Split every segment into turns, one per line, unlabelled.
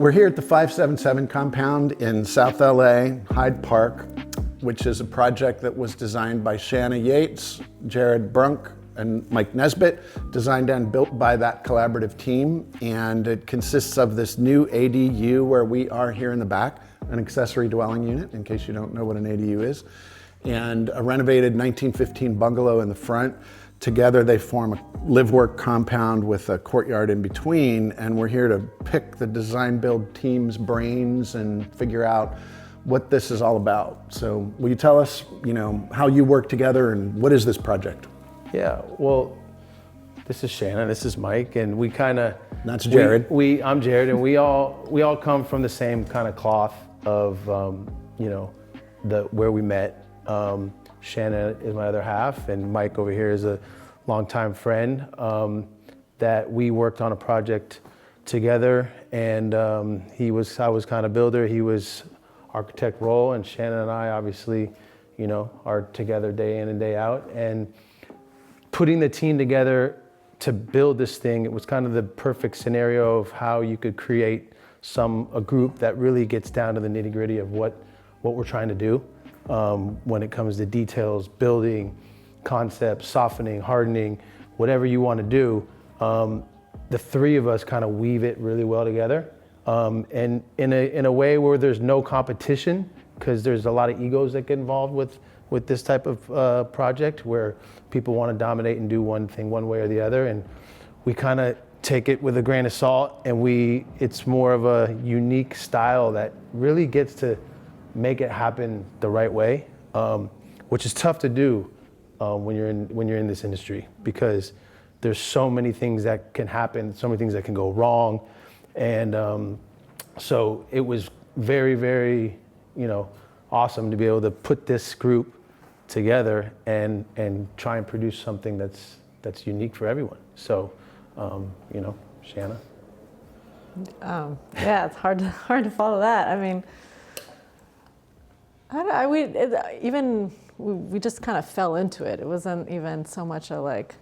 we're here at the 577 compound in South LA, Hyde Park, which is a project that was designed by Shana Yates, Brunk, and Mike Nesbit, designed and built by that collaborative team. And it consists of this new ADU where we are here in the back, an accessory dwelling unit, in case you don't know what an ADU is, and a renovated 1915 bungalow in the front. Together they form a live-work compound with a courtyard in between, and we're here to pick the design build team's brains and figure out what this is all about. So will you tell us, how you work together and what is this project?
Yeah, well, this is Shana, this is Mike, and we kind of...
That's Jared.
I'm Jared, and we all come from the same kind of cloth of, where we met. Shana is my other half, and Mike over here is a longtime friend that we worked on a project together, and I was kind of builder, he was architect role, and Shana and I obviously, are together day in and day out. And putting the team together to build this thing, it was kind of the perfect scenario of how you could create a group that really gets down to the nitty-gritty of what we're trying to do. When it comes to details, building, concepts, softening, hardening, whatever you want to do, the three of us kind of weave it really well together. And in a way where there's no competition, because there's a lot of egos that get involved with this type of project, where people want to dominate and do one thing one way or the other. And we kind of take it with a grain of salt, and it's more of a unique style that really gets to make it happen the right way, which is tough to do when you're in this industry, because there's so many things that can happen, so many things that can go wrong, and so it was very, very, awesome to be able to put this group together and try and produce something that's unique for everyone. So, Shana.
Yeah, it's hard to follow that. I mean, we just kind of fell into it. It wasn't even so much a like,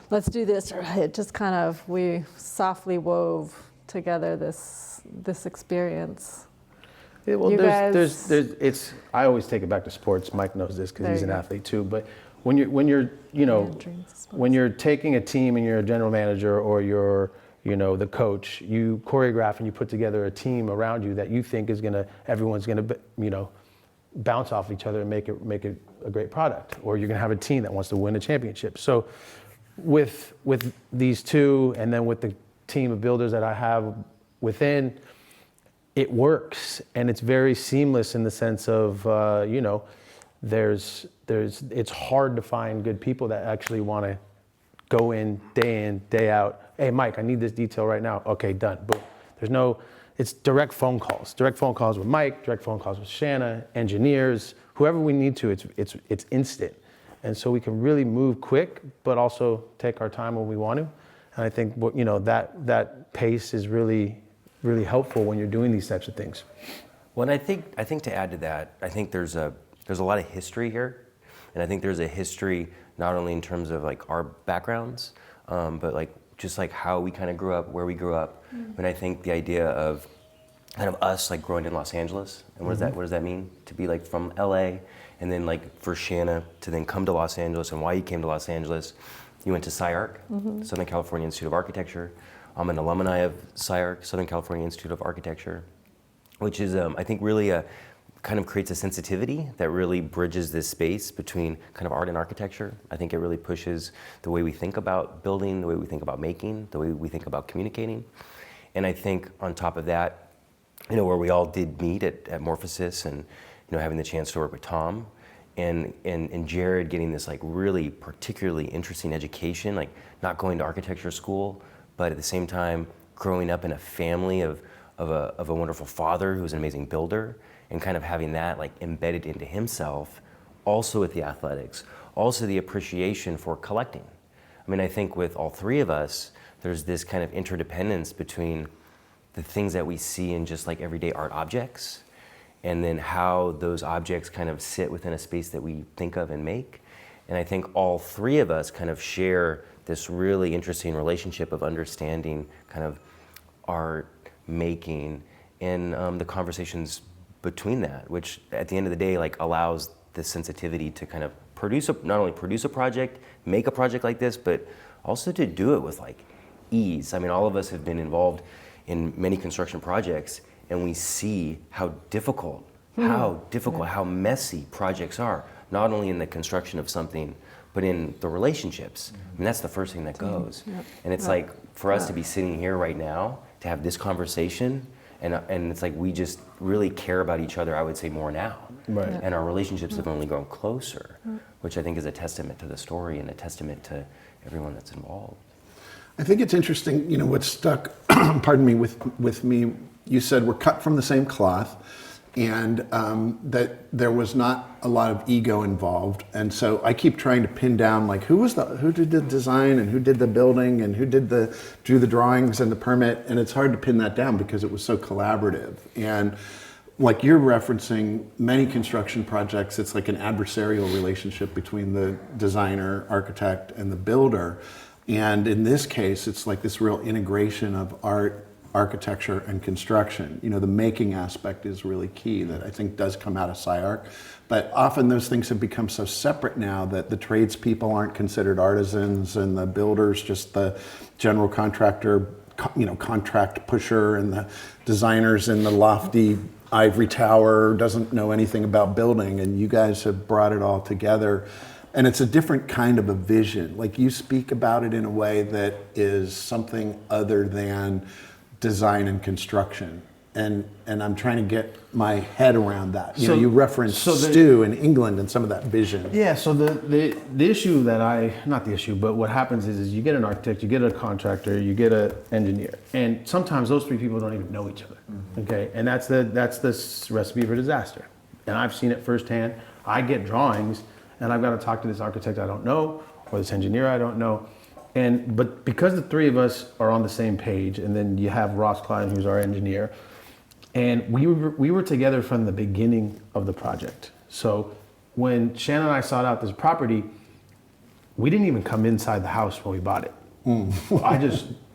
let's do this, or it just kind of, we softly wove together this experience.
Yeah, well, I always take it back to sports. Mike knows this because he's an athlete too. But when you're taking a team and you're a general manager or you're the coach, you choreograph and you put together a team around you that you think everyone's gonna bounce off each other and make it a great product, or you're gonna have a team that wants to win a championship. So with these two, and then with the team of builders that I have within, it works, and it's very seamless in the sense of it's hard to find good people that actually want to go in, day out. Hey, Mike, I need this detail right now. Okay, done. Boom. It's direct phone calls with Mike, direct phone calls with Shana, engineers, whoever we need to. It's instant, and so we can really move quick, but also take our time when we want to. And I think that pace is really, really helpful when you're doing these types of things.
Well, and I think to add to that, I think there's a lot of history here, and I think there's a history not only in terms of like our backgrounds, but just how we kind of grew up, where we grew up. And I think the idea of kind of us growing in Los Angeles, and what does that mean to be from LA, and then for Shana to then come to Los Angeles, and why you came to Los Angeles. You went to SciArc, Southern California Institute of Architecture. I'm an alumni of SciArc, Southern California Institute of Architecture, which is, I think, really kind of creates a sensitivity that really bridges this space between kind of art and architecture. I think it really pushes the way we think about building, the way we think about making, the way we think about communicating. And I think on top of that, where we all did meet at Morphosis, and having the chance to work with Tom, and Jared getting this really particularly interesting education, not going to architecture school, but at the same time growing up in a family of a wonderful father who's an amazing builder, and kind of having that embedded into himself, also with the athletics, also the appreciation for collecting. I mean, I think with all three of us, there's this kind of interdependence between the things that we see in just everyday art objects, and then how those objects kind of sit within a space that we think of and make. And I think all three of us kind of share this really interesting relationship of understanding kind of art, making, and the conversations between that, which at the end of the day, like allows the sensitivity to kind of not only produce a project, make a project like this, but also to do it with like ease. I mean, all of us have been involved in many construction projects, and we see how difficult, how messy projects are, not only in the construction of something, but in the relationships. I mean, that's the first thing that goes. And it's like, for us to be sitting here right now, to have this conversation, and it's like we just really care about each other, I would say, more now.
Right.
And our relationships have only grown closer, which I think is a testament to the story and a testament to everyone that's involved.
I think it's interesting, you know, what stuck, pardon me, with me, you said we're cut from the same cloth, and that there was not a lot of ego involved. And so I keep trying to pin down, like, who did the design, and who did the building, and who drew the drawings and the permit, and it's hard to pin that down because it was so collaborative. And like you're referencing many construction projects, it's like an adversarial relationship between the designer, architect, and the builder. And in this case, it's like this real integration of art, architecture, and construction. You know, the making aspect is really key that I think does come out of SciArc. But often those things have become so separate now that the tradespeople aren't considered artisans, and the builders just the general contractor, you know, contract pusher, and the designers in the lofty ivory tower doesn't know anything about building. And you guys have brought it all together. And it's a different kind of a vision. Like, you speak about it in a way that is something other than design and construction. And I'm trying to get my head around that. You know, you referenced Stu in England and some of that vision.
Yeah, so the issue not the issue, but what happens is you get an architect, you get a contractor, you get an engineer. And sometimes those three people don't even know each other, okay? And that's the recipe for disaster. And I've seen it firsthand. I get drawings, and I've got to talk to this architect I don't know, or this engineer I don't know. But because the three of us are on the same page, and then you have Ross Klein, who's our engineer, and we were together from the beginning of the project. So when Shana and I sought out this property, we didn't even come inside the house when we bought it.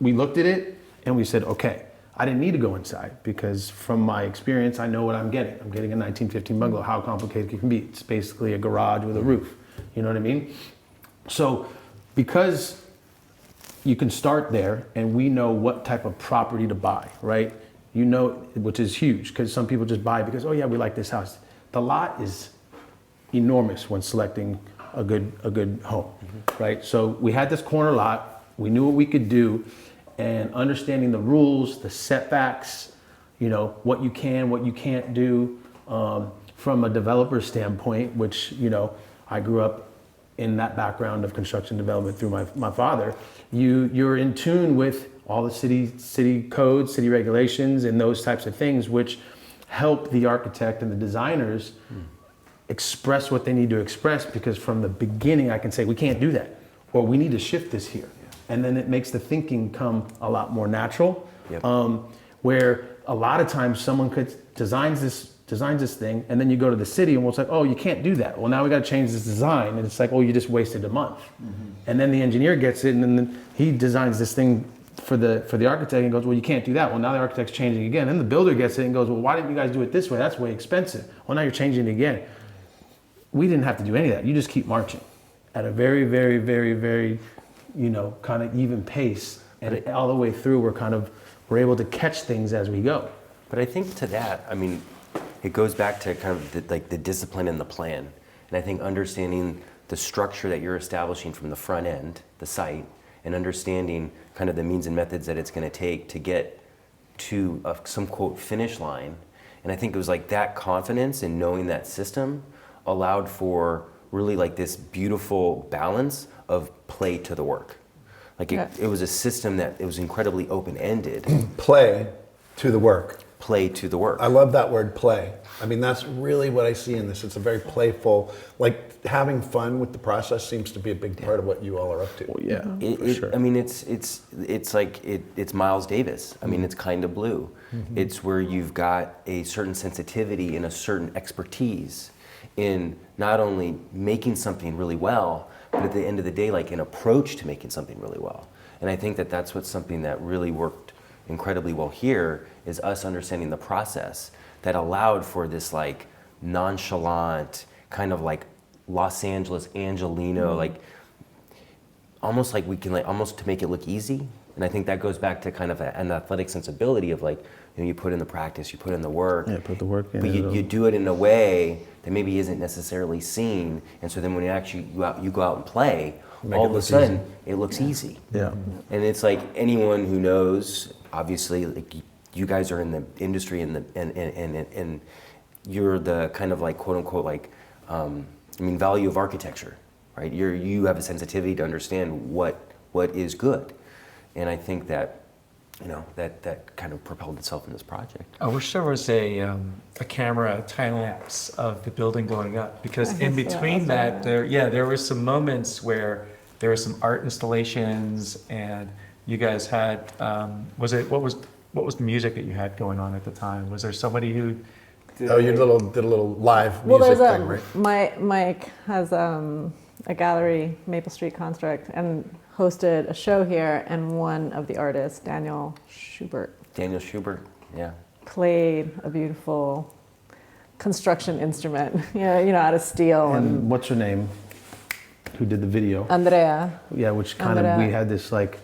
We looked at it and we said, okay. I didn't need to go inside because from my experience, I know what I'm getting. I'm getting a 1915 bungalow. How complicated it can be. It's basically a garage with a roof. You know what I mean? So because you can start there, and we know what type of property to buy, right? You know, which is huge, because some people just buy because, oh yeah, we like this house. The lot is enormous when selecting a good home, right? So we had this corner lot. We knew what we could do, and understanding the rules, the setbacks, you know, what you can, what you can't do, from a developer standpoint, which, you know, I grew up in that background of construction development through my father. You're in tune with all the city codes, city regulations, and those types of things, which help the architect and the designers express what they need to express, because from the beginning I can say, we can't do that, or we need to shift this here. And then it makes the thinking come a lot more natural.
Yep.
Where a lot of times someone designs this thing, and then you go to the city and we'll say, oh, you can't do that. Well, now we got to change this design. And it's like, oh, you just wasted a month. And then the engineer gets it, and then he designs this thing for the architect and goes, well, you can't do that. Well, now the architect's changing again. And the builder gets it and goes, well, why didn't you guys do it this way? That's way expensive. Well, now you're changing it again. We didn't have to do any of that. You just keep marching at a very, very, very, very, you know, kind of even pace. And all the way through, we're able to catch things as we go.
But I think to that, I mean, it goes back to kind of the discipline and the plan. And I think understanding the structure that you're establishing from the front end, the site, and understanding kind of the means and methods that it's going to take to get to some quote finish line. And I think it was like that confidence in knowing that system allowed for really like this beautiful balance of play to the work. Like it was a system that it was incredibly open-ended.
Play to the work.
Play to the work.
I love that word, play. I mean, that's really what I see in this. It's a very playful, like having fun with the process seems to be a big part of what you all are up to.
Well, yeah,
for
sure.
I mean, it's like it's Miles Davis. I mean, it's kind of blue. It's where you've got a certain sensitivity and a certain expertise in not only making something really well, but at the end of the day, like an approach to making something really well. And I think that that's what's something that really worked incredibly well here is us understanding the process that allowed for this like nonchalant kind of like Los Angeles Angelino, like almost like we can like almost to make it look easy. And I think that goes back to kind of an athletic sensibility of like, you know, you put in the practice, you put in the work.
Yeah, put the work in.
But you do it in a way that maybe isn't necessarily seen. And so then when you go out and play, all of a sudden it looks easy.
Yeah.
And it's like anyone who knows, obviously, like you guys are in the industry and you're the kind of like quote unquote like, value of architecture, right? You have a sensitivity to understand what is good. And I think that, you know, that kind of propelled itself in this project.
I wish there was a camera time lapse of the building going up, because in between that, there were some moments where there were some art installations, and you guys had what was the music that you had going on at the time? Was there somebody who did
You did a little live music thing, right?
Mike has a gallery, Maple Street Construct, and hosted a show here, and one of the artists, Daniel Schubert,
yeah,
played a beautiful construction instrument, out of steel.
And what's her name? Who did the video?
Andrea.
Yeah, which kind of, we had this like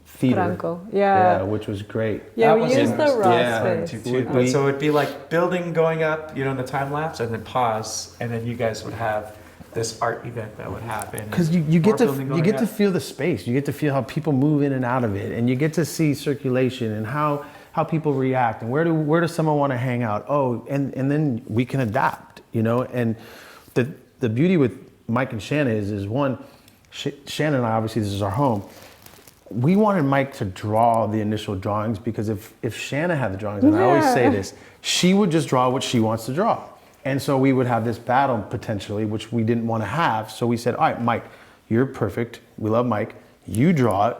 theater.
Franco. Yeah,
which was great.
Yeah,
That
we
was
used the raw
too.
space.
So it'd be like building going up, in the time lapse, and then pause, and then you guys would have this art event that would happen.
Because you get to feel the space. You get to feel how people move in and out of it, and you get to see circulation and how people react, and where does someone want to hang out? Oh, and then we can adapt, And the beauty with Mike and Shana is one, Shana and I, obviously this is our home. We wanted Mike to draw the initial drawings, because if Shana had the drawings, and I always say this, she would just draw what she wants to draw. And so we would have this battle potentially, which we didn't want to have. So we said, all right, Mike, you're perfect. We love Mike. You draw it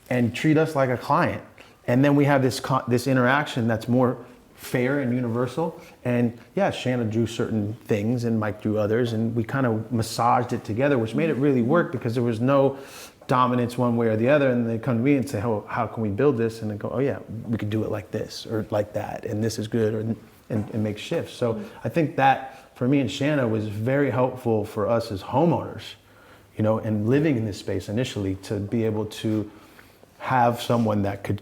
and treat us like a client. And then we have this interaction that's more fair and universal. And yeah, Shana drew certain things and Mike drew others, and we kind of massaged it together, which made it really work, because there was no dominance one way or the other. And they come to me and say, oh, how can we build this? And they go, oh yeah, we could do it like this or like that, and this is good, and make shifts. So I think that for me and Shana was very helpful for us as homeowners, and living in this space initially, to be able to have someone that could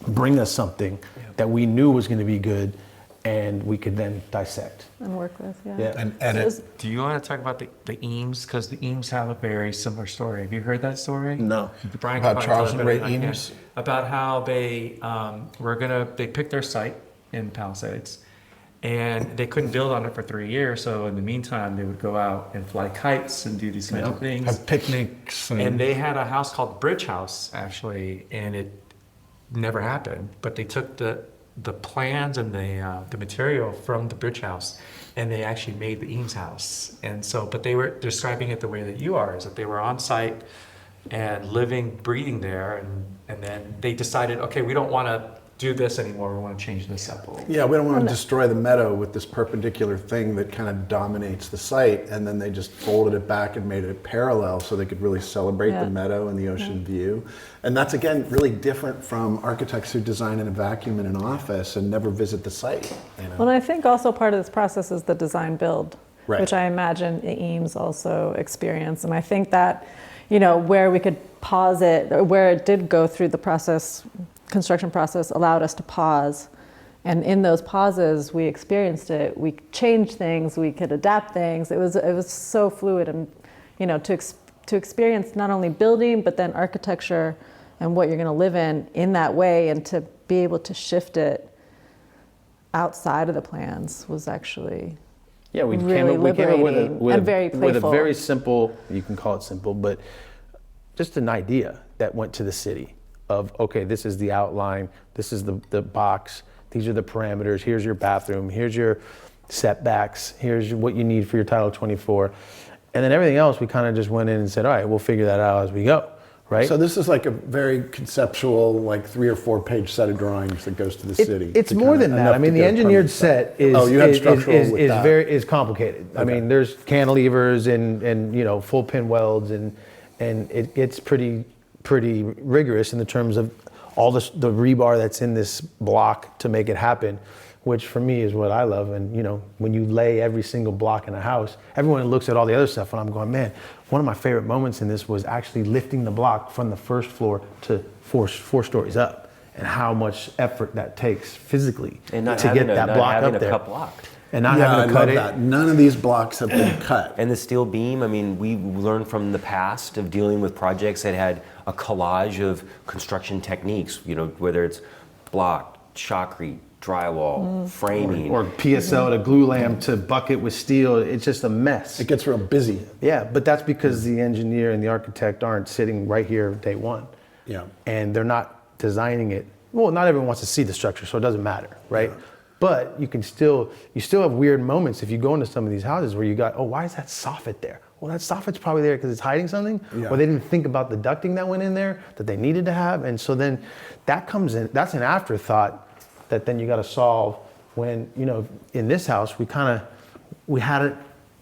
bring us something that we knew was going to be good, and we could then dissect
And work with,
And edit.
Do you want to talk about the Eames? Because the Eames have a very similar story. Have you heard that story?
No.
Brian
About
can
Charles
probably
and
tell
Ray
it better than I
Eames?
can. About how they picked their site in Palisades, and they couldn't build on it for 3 years. So in the meantime, they would go out and fly kites and do these kinds of things.
Have picnics.
And they had a house called Bridge House, actually, and it never happened. But they took the plans and the material from the Bridge House, and they actually made the Eames house. And so, but they were describing it the way that you are, is that they were on site and living, breathing there, and then they decided, okay, we don't want to do this anymore, we want to change this up a little.
Yeah, we don't want to destroy the meadow with this perpendicular thing that kind of dominates the site, and then they just folded it back and made it parallel so they could really celebrate the meadow and the ocean view. And that's, again, really different from architects who design in a vacuum in an office and never visit the site.
Well, and I think also part of this process is the design build,
Right.
which I imagine Eames also experienced. And I think that, where we could pause it, or where it did go through the construction process, allowed us to pause. And in those pauses, we experienced it. We changed things. We could adapt things. It was so fluid, and to experience not only building but then architecture and what you're going to live in that way, and to be able to shift it outside of the plans was actually
we
really
came up
liberating and very
with a
playful.
very simple, you can call it simple, but just an idea that went to the city of, okay, this is the outline, this is the box, these are the parameters, here's your bathroom, here's your setbacks, here's what you need for your Title 24. And then everything else, we kind of just went in and said, all right, we'll figure that out as we go, right?
So this is like a very conceptual, like 3 or 4 page set of drawings that goes to the city.
It's
to
more
kinda
than that.
enough
I mean,
to
the
get a
engineered
permit.
set is
Oh, you have structural with
is
that.
very complicated. I mean, there's cantilevers and full pin welds, and it gets pretty rigorous in the terms of all the rebar that's in this block to make it happen, which for me is what I love. And when you lay every single block in a house, everyone looks at all the other stuff and I'm going, man, one of my favorite moments in this was actually lifting the block from the first floor to four stories up, and how much effort that takes physically
And not
to
having
get that
not
block
having
up
a
there.
cut block.
And not
Yeah,
having to
I
cut
love
it.
that. None of these blocks have been cut.
And the steel beam, I mean, we learned from the past of dealing with projects that had a collage of construction techniques, whether it's block, shotcrete, drywall, framing.
Or PSL to glue lamp to bucket with steel. It's just a mess.
It gets real busy.
Yeah, but that's because the engineer and the architect aren't sitting right here day one.
Yeah.
And they're not designing it. Well, not everyone wants to see the structure, so it doesn't matter, right?
Yeah.
But you still have weird moments if you go into some of these houses where you got, why is that soffit there? Well, that soffit's probably there because it's hiding something,
Yeah.
or they didn't think about the ducting that went in there that they needed to have. And so then that comes in, that's an afterthought that then you got to solve when, in this house, we had it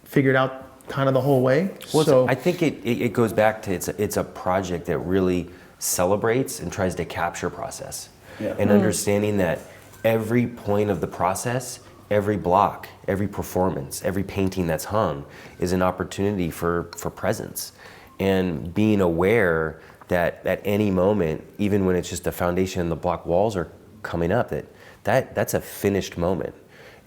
figured out kind of the whole way.
Well,
So
I think it goes back to it's a project that really celebrates and tries to capture process.
Yeah.
And understanding that every point of the process, every block, every performance, every painting that's hung is an opportunity for presence. And being aware that at any moment, even when it's just the foundation and the block walls are coming up, that's a finished moment.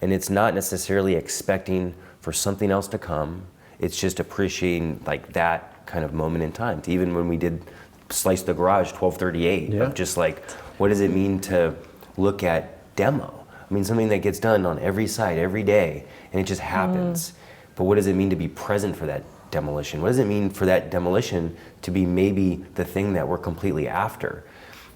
And it's not necessarily expecting for something else to come. It's just appreciating like that kind of moment in time. Even when we did Slice the Garage 1238,
Yeah.
of just like, what does it mean to look at demo? I mean, something that gets done on every site, every day, and it just happens. But what does it mean to be present for that demolition? What does it mean for that demolition to be maybe the thing that we're completely after?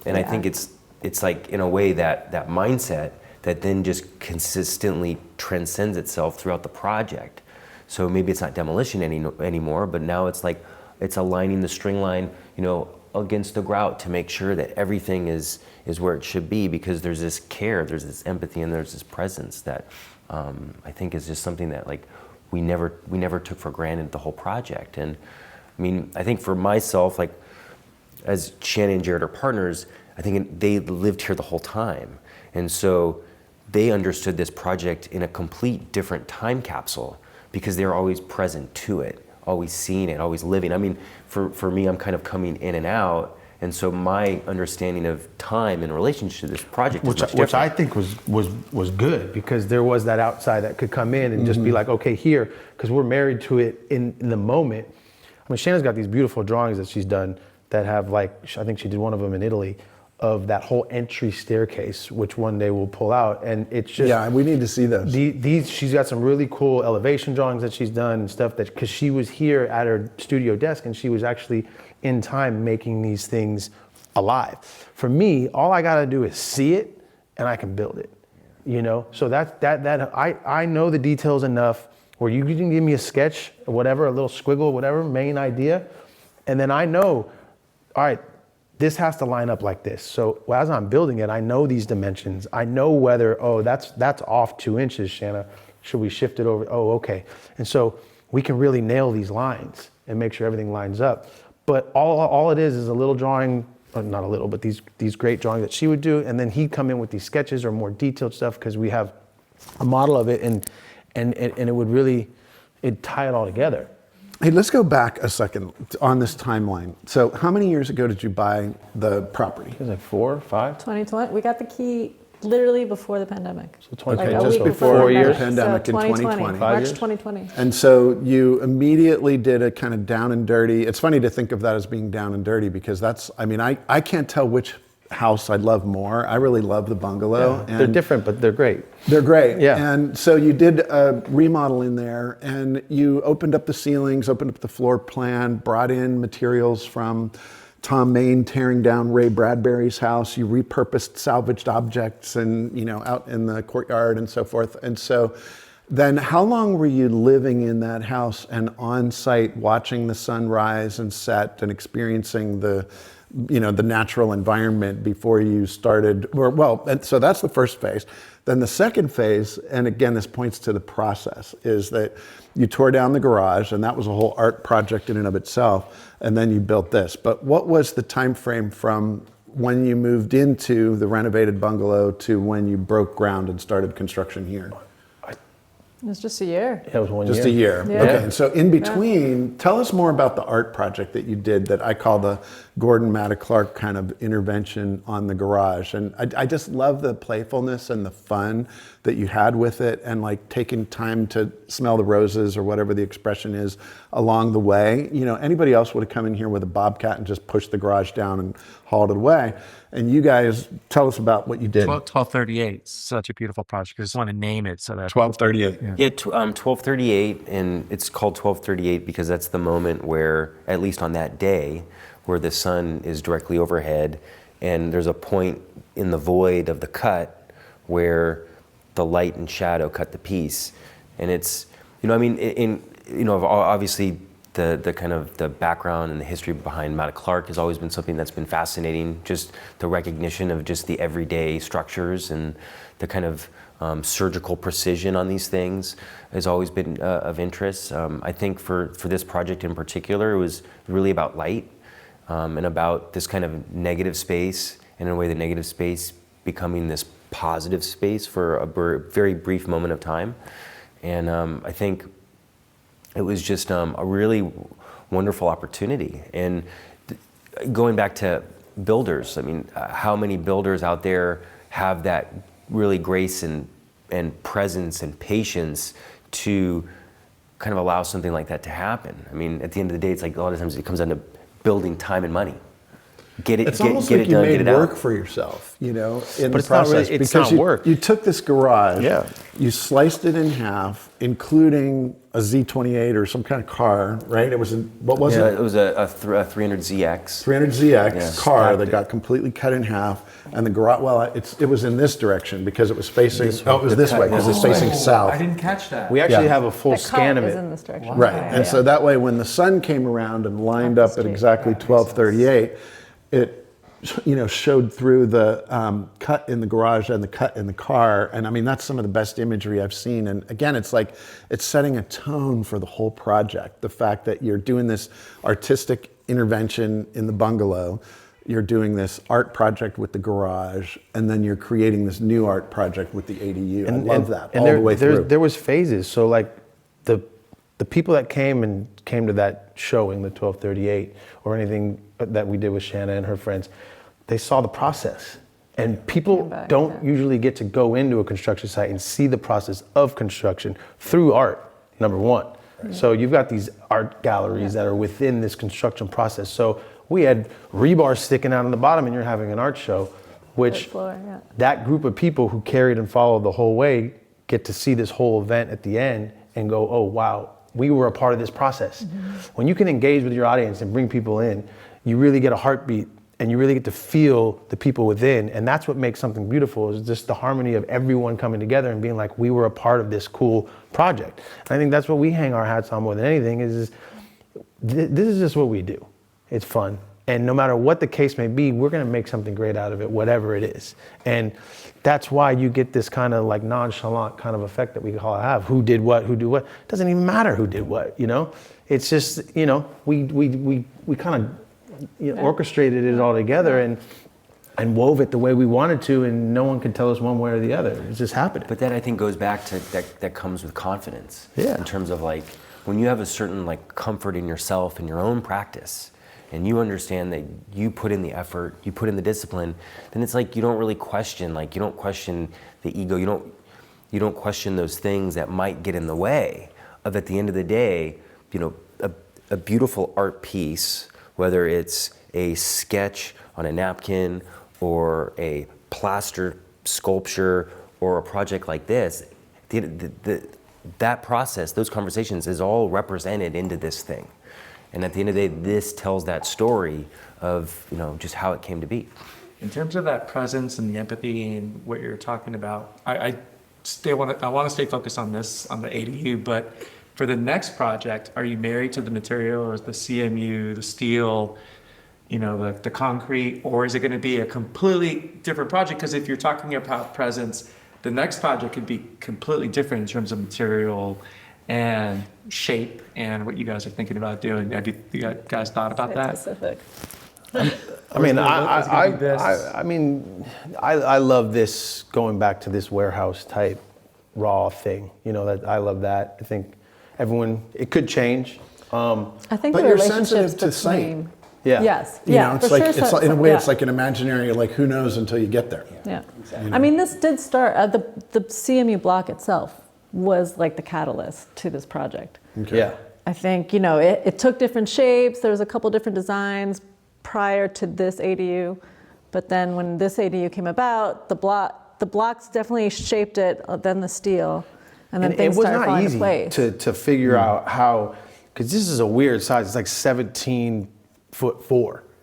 And I think it's like, in a way, that mindset that then just consistently transcends itself throughout the project. So maybe it's not demolition anymore, but now it's like, it's aligning the string line, against the grout to make sure that everything is where it should be, because there's this care, there's this empathy, and there's this presence that I think is just something that like we never took for granted the whole project. And I mean, I think for myself, like as Shana and Jared are partners, I think they lived here the whole time, and so they understood this project in a complete different time capsule because they're always present to it, always seeing it, always living. I mean, for me, I'm kind of coming in and out, and so my understanding of time in relationship to this project is much different.
Which I think was good, because there was that outside that could come in and just be like, okay, here, because we're married to it in the moment. I mean, Shana's got these beautiful drawings that she's done that have, like, I think she did one of them in Italy, of that whole entry staircase, which one day we'll pull out, and it's just,
Yeah, we need to see those.
these she's got some really cool elevation drawings that she's done and stuff, that because she was here at her studio desk and she was actually in time making these things alive. For me, all I gotta do is see it and I can build it, so that I know the details enough where you can give me a sketch or whatever, a little squiggle, whatever, main idea, and then I know, all right, this has to line up like this. So as I'm building it, I know these dimensions. I know whether, that's off 2 inches, Shana. Should we shift it over? Oh, okay. And so we can really nail these lines and make sure everything lines up. But all it is a little drawing, not a little, but these great drawings that she would do. And then he'd come in with these sketches or more detailed stuff, because we have a model of it, and it would really, it'd tie it all together.
Hey, let's go back a second on this timeline. So how many years ago did you buy the property?
It was like 4 or 5.
2020, we got the key literally before the pandemic.
So 2020,
a
just
week
before
the
the pandemic in 2020.
5
March
years?
2020.
And so you immediately did a kind of down and dirty. It's funny to think of that as being down and dirty, because I can't tell which house I love more. I really love the bungalow.
They're different, but they're great.
They're great.
Yeah.
And so you did a remodel in there, and you opened up the ceilings, opened up the floor plan, brought in materials from Tom Main tearing down Ray Bradbury's house. You repurposed salvaged objects and, out in the courtyard and so forth. And so then how long were you living in that house and on site watching the sun rise and set and experiencing the natural environment before you started? And so that's the first phase. Then the second phase, and again, this points to the process, is that you tore down the garage, and that was a whole art project in and of itself, and then you built this. But what was the time frame from when you moved into the renovated bungalow to when you broke ground and started construction here?
It was just a year.
That was 1 year.
Just a year.
Yeah.
Okay. And so in between, tell us more about the art project that you did that I call the Gordon Matta Clark kind of intervention on the garage. And I just love the playfulness and the fun that you had with it, and like taking time to smell the roses or whatever the expression is along the way. You know, anybody else would have come in here with a bobcat and just pushed the garage down and hauled it away. And you guys, tell us about what you did.
1238, such a beautiful project. I just want to name it so that
1238.
Yeah.
Yeah, 1238, and it's called 1238 because that's the moment where, at least on that day, where the sun is directly overhead, and there's a point in the void of the cut where the light and shadow cut the piece. And it's, you know, I mean, obviously the kind of the background and the history behind Matta Clark has always been something that's been fascinating. Just the recognition of just the everyday structures and the kind of surgical precision on these things has always been of interest. I think for this project in particular, it was really about light and about this kind of negative space, and in a way the negative space becoming this positive space for a very brief moment of time. And I think it was just a really wonderful opportunity. And going back to builders, I mean, how many builders out there have that really grace and presence and patience to kind of allow something like that to happen? I mean, at the end of the day, it's like a lot of times it comes down to building time and money.
It's almost like you made work for yourself, you know, in the
it's not
process.
really- it's
because
not work.
You took this garage,
Yeah.
you sliced it in half, including a Z28 or some kind of car, right? It was, what was
Yeah,
it?
it was a 300ZX.
300ZX
Yeah.
car
Stacked
that
it.
got completely cut in half, and the garage, well, it was in this direction because it was facing, it was this way because it's facing south.
I didn't catch that.
We actually
Yeah.
have a full
The
scan
cut
of
is
it.
in this direction.
Right,
Yeah.
and so that way, when the sun came around and lined
Up
up
the
at
street.
exactly
That makes
1238, it, you know, showed through the cut in the garage and the cut in the car. And I mean, that's some of the best imagery I've seen. And again, it's like, it's setting a tone for the whole project. The fact that you're doing this artistic intervention in the bungalow, you're doing this art project with the garage, and then you're creating this new art project with the ADU. I love that all the way through.
There was phases. So like the people that came to that showing, the 1238, or anything that we did with Shana and her friends, they saw the process. And people
back,
don't
yeah.
usually get to go into a construction site and see the process of construction through art, number one. So you've got these art galleries that are within this construction process. So we had rebar sticking out on the bottom, and you're having an art show, which
floor, yeah.
that group of people who carried and followed the whole way get to see this whole event at the end and go, oh, wow, we were a part of this process. When you can engage with your audience and bring people in, you really get a heartbeat, and you really get to feel the people within. And that's what makes something beautiful, is just the harmony of everyone coming together and being like, we were a part of this cool project. And I think that's what we hang our hats on more than anything, is this is just what we do. It's fun. And no matter what the case may be, we're gonna make something great out of it, whatever it is. And that's why you get this kind of like nonchalant kind of effect that we all have. Who did what, who did what? It doesn't even matter who did what, you know? It's just, you know, we kind of orchestrated it all together and wove it the way we wanted to, and no one could tell us one way or the other. It's just happening.
But that I think goes back to that comes with confidence.
Yeah.
In terms of like, when you have a certain like comfort in yourself and your own practice, and you understand that you put in the effort, you put in the discipline, then it's like you don't really question, like you don't question the ego, you don't question those things that might get in the way of, at the end of the day, you know, a beautiful art piece, whether it's a sketch on a napkin or a plaster sculpture or a project like this, that process, those conversations is all represented into this thing. And at the end of the day, this tells that story of, you know, just how it came to be.
In terms of that presence and the empathy and what you're talking about, I want to stay focused on this, on the ADU, but for the next project, are you married to the material, or the CMU, the steel, you know, the concrete, or is it going to be a completely different project? Because if you're talking about presence, the next project could be completely different in terms of material and shape and what you guys are thinking about doing. Have you guys thought about that?
Specific.
I mean,
Or is it gonna be this?
I mean, I love this, going back to this warehouse type raw thing. You know, that I love that. I think everyone, it could change.
I think
But
the
you're
relationships
sensitive to sight.
between.
Yeah.
Yes.
You know, it's
for
like,
sure,
it's
so-
like, in a
so-
way,
yeah.
it's like an imaginary, like who knows until you get there.
Yeah. I mean, this did start, the CMU block itself was like the catalyst to this project.
Okay.
Yeah.
I think, you know, it took different shapes. There was a couple different designs prior to this ADU. But then when this ADU came about, the blocks definitely shaped it, then the steel. And then things started falling into place.
to figure out how, because this is a weird size. It's like 17'4"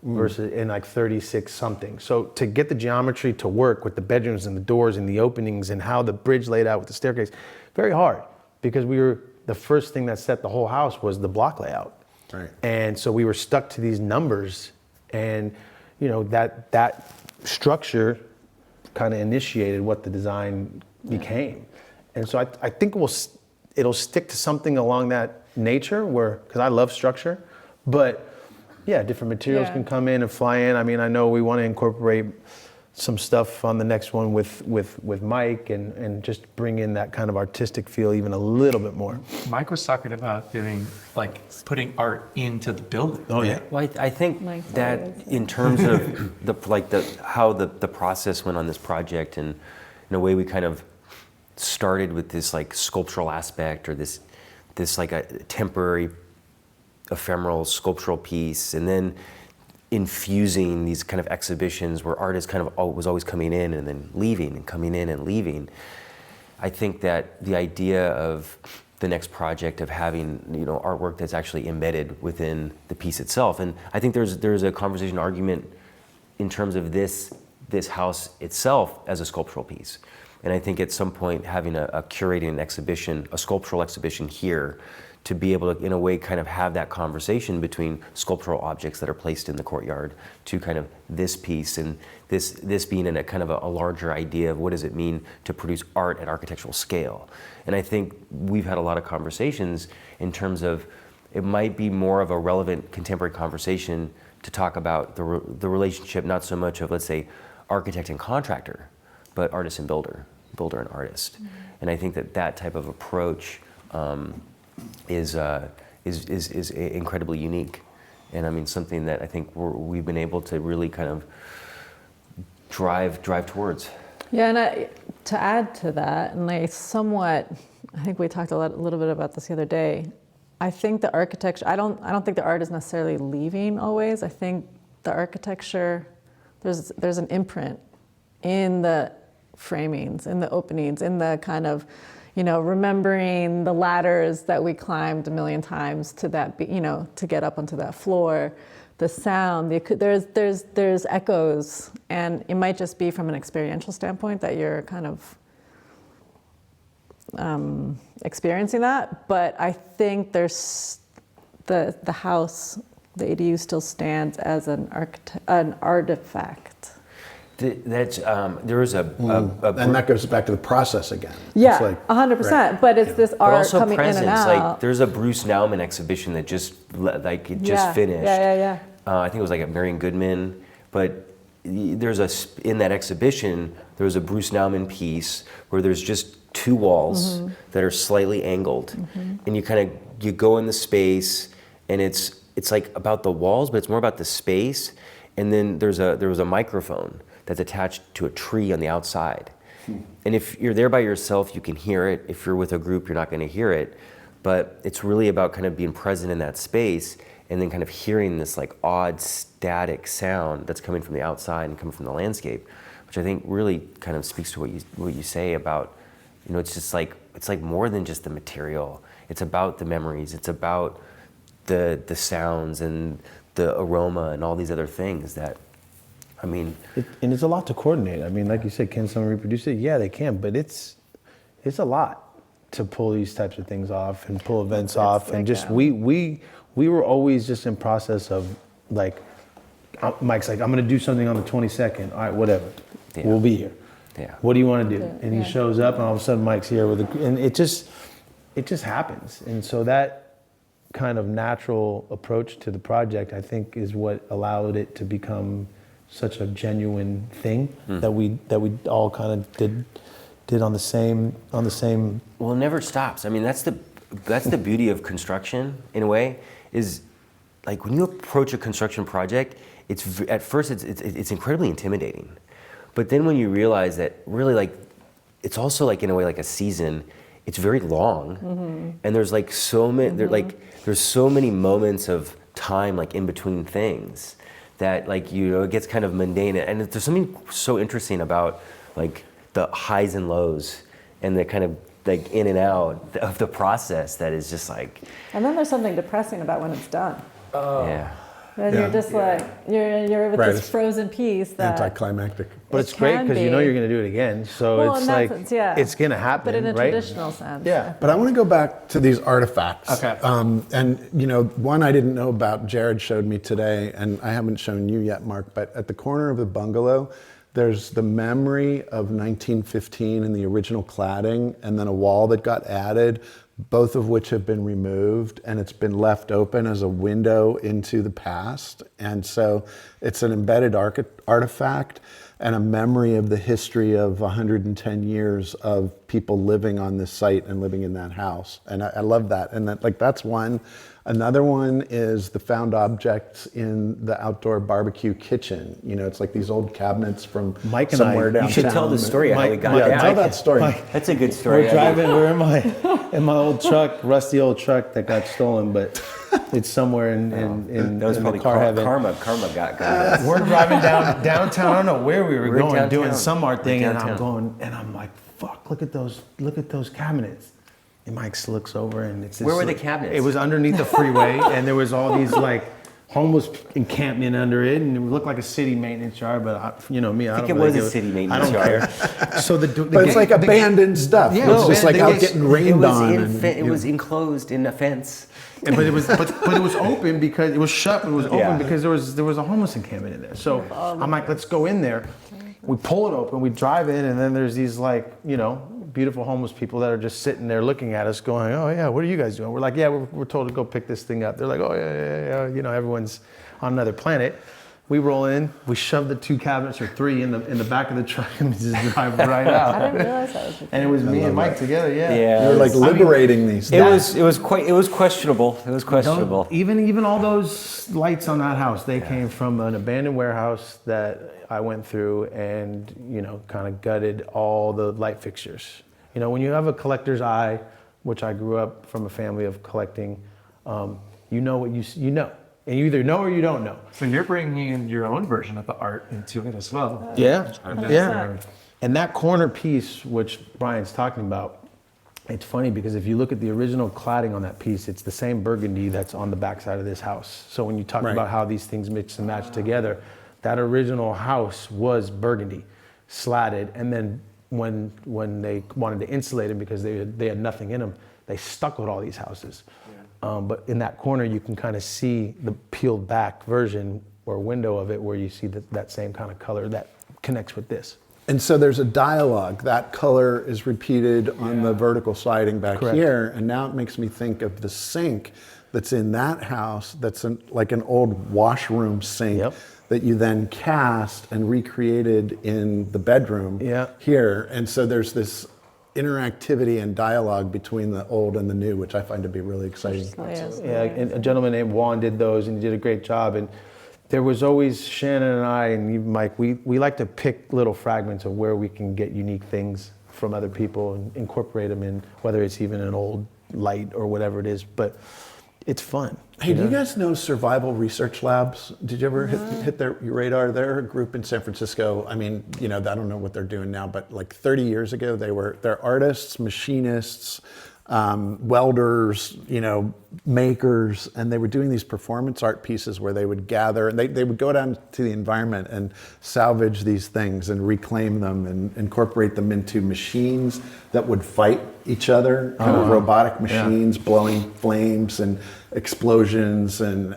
versus in like 36 something. So to get the geometry to work with the bedrooms and the doors and the openings and how the bridge laid out with the staircase, very hard, because the first thing that set the whole house was the block layout.
Right.
And so we were stuck to these numbers, and you know, that structure kind of initiated what the design became. And so I think it'll stick to something along that nature, where, because I love structure, but yeah, different materials
Yeah.
can come in and fly in. I mean, I know we want to incorporate some stuff on the next one with Mike, and just bring in that kind of artistic feel even a little bit more.
Mike was talking about putting art into the building.
Oh yeah.
Well, I think
Like
that
always.
in terms of how the process went on this project, and in a way we kind of started with this like sculptural aspect, or this like a temporary ephemeral sculptural piece, and then infusing these kind of exhibitions where artists kind of was always coming in and then leaving and coming in and leaving. I think that the idea of the next project of having, you know, artwork that's actually embedded within the piece itself, and I think there's a conversation argument in terms of this house itself as a sculptural piece. And I think at some point having a curating an exhibition, a sculptural exhibition here, to be able to, in a way, kind of have that conversation between sculptural objects that are placed in the courtyard to kind of this piece, and this being in a kind of a larger idea of what does it mean to produce art at architectural scale. And I think we've had a lot of conversations in terms of it might be more of a relevant contemporary conversation to talk about the relationship, not so much of, let's say, architect and contractor, but artist and builder and artist. Mm-hmm. And I think that type of approach is incredibly unique, and I mean something that I think we've been able to really kind of drive towards.
Yeah, and to add to that, and I think we talked a little bit about this the other day. I think the architecture, I don't think the art is necessarily leaving always. I think the architecture, there's an imprint in the framings, in the openings, in the kind of, you know, remembering the ladders that we climbed a million times to to get up onto that floor, the sound, there's echoes, and it might just be from an experiential standpoint that you're kind of experiencing that, but I think there's the house, the ADU still stands as an artifact.
That's there is
And that goes back to the process again.
Yeah,
It's like,
100%.
right.
But it's this
but
art
also
coming
presence.
in and out.
Like there's a Bruce Nauman exhibition that just
Yeah,
finished.
Yeah.
I think it was like at Marion Goodman, but in that exhibition there was a Bruce Nauman piece where there's just two walls that are slightly angled, and you go in the space, and it's like about the walls, but it's more about the space, and then there was a microphone that's attached to a tree on the outside. And if you're there by yourself, you can hear it. If you're with a group, you're not going to hear it. But it's really about kind of being present in that space, and then kind of hearing this like odd static sound that's coming from the outside and coming from the landscape, which I think really kind of speaks to what you say about, you know, it's just like, it's like more than just the material. It's about the memories. It's about the sounds and the aroma and all these other things that, I mean,
And it's a lot to coordinate. I mean, like you said, can someone reproduce it? Yeah, they can, but it's a lot to pull these types of things off and pull events off. And just we were always just in process of like, Mike's like, I'm gonna do something on the 22nd. All right, whatever.
Yeah.
We'll be here.
Yeah.
What do you want to do?
Yeah.
And he shows up, and all of a sudden Mike's here and it just happens. And so that kind of natural approach to the project, I think, is what allowed it to become such a genuine thing that we all kind of did on the same.
Well, it never stops. I mean, that's the beauty of construction in a way, is like when you approach a construction project, at first it's incredibly intimidating, but then when you realize that really like it's also like in a way like a season. It's very long, and there's like so many. There's so many moments of time like in between things that like it gets kind of mundane. And there's something so interesting about like the highs and lows and the kind of like in and out of the process that is just like.
And then there's something depressing about when it's done.
Yeah.
Then you're just like you're with this frozen piece that
Anticlimactic.
But it's great because you know you're going to do it again. So
Well,
it's
in that
like
sense, yeah.
it's going to happen,
but in a
right?
traditional sense.
Yeah.
But I want to go back to these artifacts.
Okay.
And one I didn't know about, Jared showed me today, and I haven't shown you yet, Mark, but at the corner of the bungalow, there's the memory of 1915 and the original cladding, and then a wall that got added, both of which have been removed, and it's been left open as a window into the past. And so it's an embedded artifact and a memory of the history of 110 years of people living on this site and living in that house. And I love that. And that's one. Another one is the found objects in the outdoor barbecue kitchen. It's like these old cabinets from
Mike and
somewhere downtown.
You should tell the story of how we got
Yeah,
down.
tell that story.
That's a good story.
We're driving. We're in my old truck, rusty old truck that got stolen, but it's somewhere in
That was
in
probably
the car heaven.
karma got us.
We're driving downtown. I don't know where we were
We're
going,
downtown.
doing some art thing,
We're
and I'm
downtown.
going, and I'm like, "Fuck! Look at those cabinets." And Mike looks over, and it's this,
Where were the cabinets?
It was underneath the freeway, and there was all these like homeless encampment under it, and it looked like a city maintenance yard. But I don't
it
really
was a
give
city
I
maintenance
don't
yard.
care. So the
But it's like abandoned stuff.
Yeah,
It's just like out getting rained on.
It was enclosed in a fence.
but it was open because it was shut. But it was open
Yeah.
because there was a homeless encampment in there. So I'm like, let's go in there. We pull it open. We drive in, and then there's these beautiful homeless people that are just sitting there looking at us, going, "Oh yeah, what are you guys doing?" We're like, "Yeah, we're told to go pick this thing up." They're like, "Oh yeah." Everyone's on another planet. We roll in. We shove the 2 cabinets or 3 in the back of the truck and we just drive right
I
out.
didn't realize that was.
And it was me and Mike together. Yeah.
Yeah.
You're like liberating these things.
It was questionable. It was questionable.
Even all those lights on that house, they came from an abandoned warehouse that I went through and kind of gutted all the light fixtures. When you have a collector's eye, which I grew up from a family of collecting, you know what you know, and you either know or you don't know.
So you're bringing in your own version of the art into it as well.
Yeah.
100%.
And that corner piece, which Brian's talking about, it's funny because if you look at the original cladding on that piece, it's the same burgundy that's on the backside of this house. So when you talk
Right.
about how these things mix and match together, that original house was burgundy, slatted, and then when they wanted to insulate them because they had nothing in them, they stuccoed all these houses. But in that corner, you can kind of see the peeled back version or window of it where you see that same kind of color that connects with this.
And so there's a dialogue. That color is repeated on the vertical siding back
Correct.
here. And now it makes me think of the sink that's in that house that's like an old washroom sink
Yep.
that you then cast and recreated in the bedroom
Yeah.
here. And so there's this interactivity and dialogue between the old and the new, which I find to be really exciting.
Yes.
Yeah, and a gentleman named Juan did those, and he did a great job. And there was always Shannon and I, and even Mike, we like to pick little fragments of where we can get unique things from other people and incorporate them in, whether it's even an old light or whatever it is. But it's fun.
Hey, do you guys know Survival Research Labs? Did you ever hit your radar? They're a group in San Francisco. I mean, I don't know what they're doing now, but like 30 years ago, they're artists, machinists, welders, makers, and they were doing these performance art pieces where they would gather and they would go down to the environment and salvage these things and reclaim them and incorporate them into machines that would fight each other, kind of robotic machines blowing flames and explosions and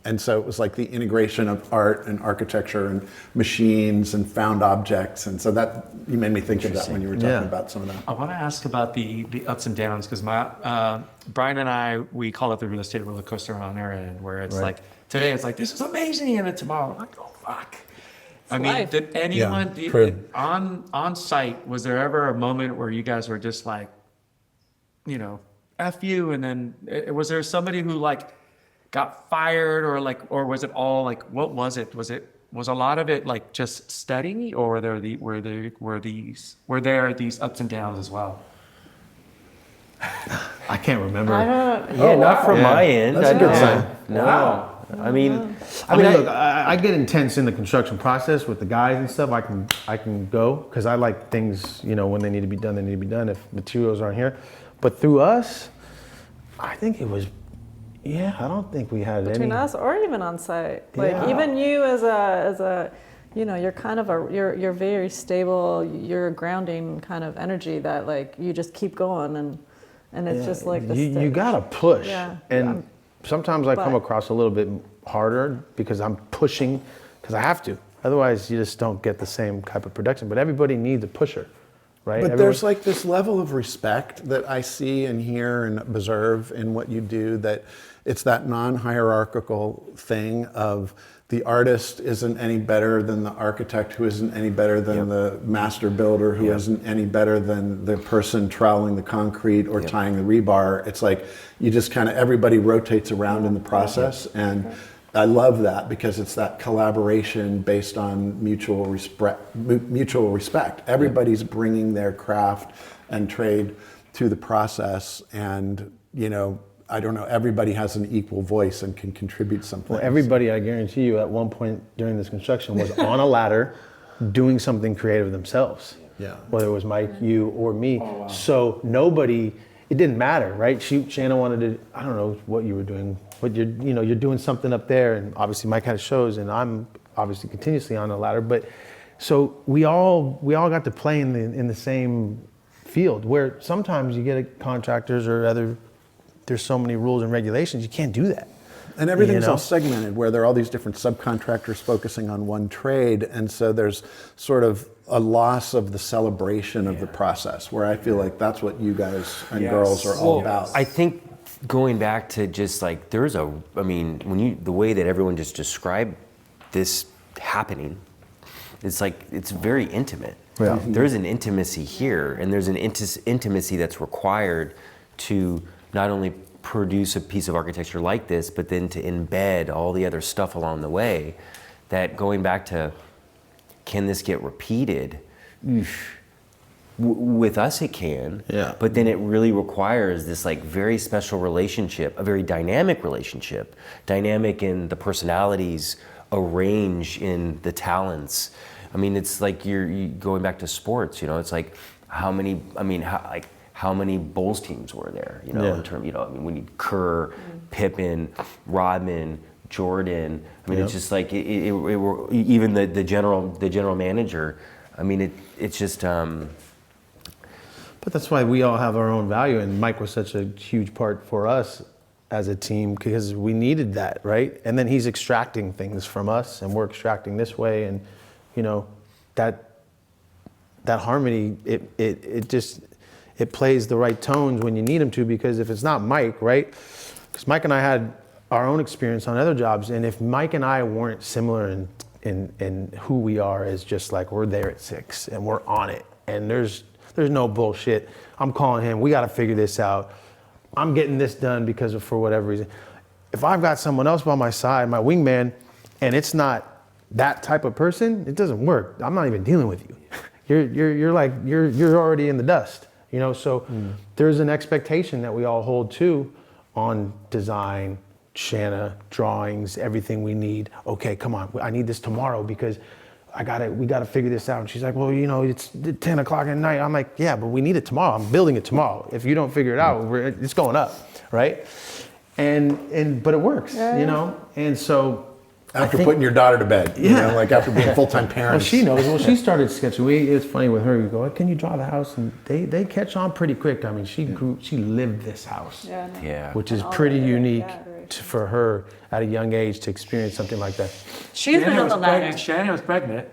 And so it was like the integration of art and architecture and machines and found objects. And so that, you made me think of that when you were talking about some of that.
I want to ask about the ups and downs, because Brian and I, we call it the real estate roller coaster on our end, where it's like, today it's like, this is amazing, and then tomorrow, I'm like, oh, fuck. I mean,
life.
did anyone, on site, was there ever a moment where you guys were just like, you know, F you, and then was there somebody who like got fired, or was it all like, what was it? Was a lot of it like just steady, or were there these ups and downs as well?
I can't remember.
Not from my end.
That's a good sign.
No.
Wow.
I mean,
look, I get intense in the construction process with the guys and stuff. I can go because I like things, you know, when they need to be done, they need to be done. If materials aren't here, but through us, I think it was. Yeah, I don't think we had
Between
any.
us or even on site. Like
Yeah.
even you as a, you know, you're kind of you're very stable, you're a grounding kind of energy that like you just keep going and it's just like this.
You gotta push.
Yeah.
And sometimes I come
but-
across a little bit harder because I'm pushing because I have to. Otherwise, you just don't get the same type of production. But everybody needs a pusher, right?
But there's like this level of respect that I see and hear and observe in what you do, that it's that non-hierarchical thing of the artist isn't any better than the architect, who isn't any better than the master builder, who isn't any better than the person troweling the concrete or tying the rebar. It's like you just kind of, everybody rotates around in the process. And I love that because it's that collaboration based on mutual respect. Everybody's bringing their craft and trade to the process, and you know, I don't know, everybody has an equal voice and can contribute something.
Well, everybody, I guarantee you, at one point during this construction was on a ladder doing something creative themselves.
Yeah.
Whether it was Mike, you, or me. Oh, wow. So nobody, it didn't matter, right? Shana wanted to, I don't know what you were doing, but you're doing something up there, and obviously Mike had shows, and I'm obviously continuously on the ladder. But so we all got to play in the same field, where sometimes you get contractors or other. There's so many rules and regulations, you can't do that.
And everything's all segmented, where there are all these different subcontractors focusing on one trade, and so there's sort of a loss of the celebration of the process, where I feel like that's what you guys and girls are all about.
I think going back to just like, the way that everyone just described this happening, it's like, it's very intimate.
Yeah.
There's an intimacy here, and there's an intimacy that's required to not only produce a piece of architecture like this, but then to embed all the other stuff along the way. That, going back to, can this get repeated? With us it can, but then it really requires this like very special relationship, a very dynamic relationship, dynamic in the personalities, arrange in the talents. I mean, it's like you're going back to sports, you know, it's like how many Bulls teams were there, you know, in terms, you know, I mean, we need Kerr, Pippen, Rodman, Jordan. I mean, it's just like even the general manager. I mean, it's just.
But that's why we all have our own value, and Mike was such a huge part for us as a team because we needed that, right? And then he's extracting things from us, and we're extracting this way, and you know, that harmony, it plays the right tones when you need him to, because if it's not Mike, right? Because Mike and I had our own experience on other jobs, and if Mike and I weren't similar in who we are, as just like we're there at 6 and we're on it, and there's no bullshit. I'm calling him, we gotta figure this out. I'm getting this done because of, for whatever reason. If I've got someone else by my side, my wingman, and it's not that type of person, it doesn't work. I'm not even dealing with you. You're already in the dust. You know, so there's an expectation that we all hold to on design, Shana, drawings, everything we need. Okay, come on, I need this tomorrow because we gotta figure this out. And she's like, well, you know, it's 10 o'clock at night. I'm like, yeah, but we need it tomorrow. I'm building it tomorrow. If you don't figure it out, it's going up, right? But it works, you know? And so,
after putting your daughter to bed, you know, like after being full-time parents.
Well, she knows. Well, she started sketching. It's funny with her. We go, can you draw the house? And they catch on pretty quick. I mean, she lived this house, which is pretty unique. for her at a young age to experience something like that.
She's been on the ladder.
Shana was pregnant.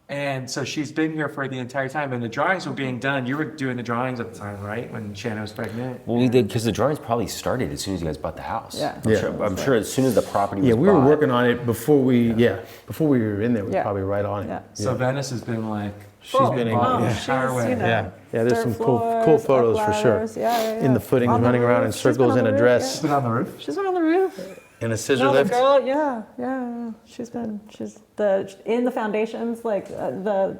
And so she's been here for the entire time, and the drawings were being done. You were doing the drawings at the time, right? When Shana was pregnant?
Well, we did, because the drawings probably started as soon as you guys bought the house.
Yeah.
I'm sure as soon as the property was
Yeah, we were
bought.
working on it before we were in there. We were
Yeah.
probably right on it.
Yeah.
So Venice has been like,
She's been in,
Oh,
yeah.
she's,
Our
you know,
Yeah, there's
dirt
some
floors,
cool photos
up
for sure.
ladders. Yeah.
In the footings,
On the
running around in
roof. She's been
circles
on
in
the
a
roof,
dress.
been on the roof.
She's been on the roof.
And a scissor
No, the
lift.
girl, yeah. She's in the foundations, like the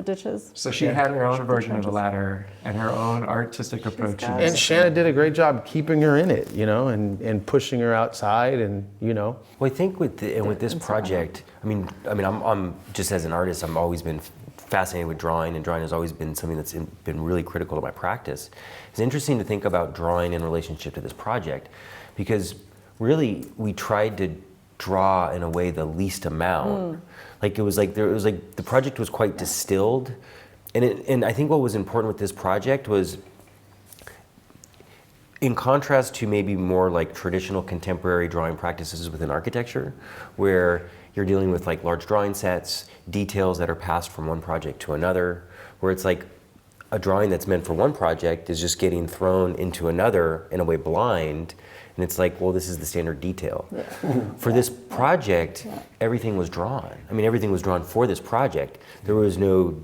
ditches.
So she had her own version of the ladder and her own artistic approach.
got
And Shana did a great job keeping her in it, and pushing her outside, and
Well, I think with this project, I'm just as an artist, I've always been fascinated with drawing, and drawing has always been something that's been really critical to my practice. It's interesting to think about drawing in relationship to this project, because really we tried to draw in a way the least amount. It was like the project was quite distilled, and I think what was important with this project was, in contrast to maybe more like traditional contemporary drawing practices within architecture, where you're dealing with like large drawing sets, details that are passed from one project to another, where it's like a drawing that's meant for one project is just getting thrown into another in a way blind, and it's like, well, this is the standard detail. For this project, everything was drawn. Everything was drawn for this project. There was no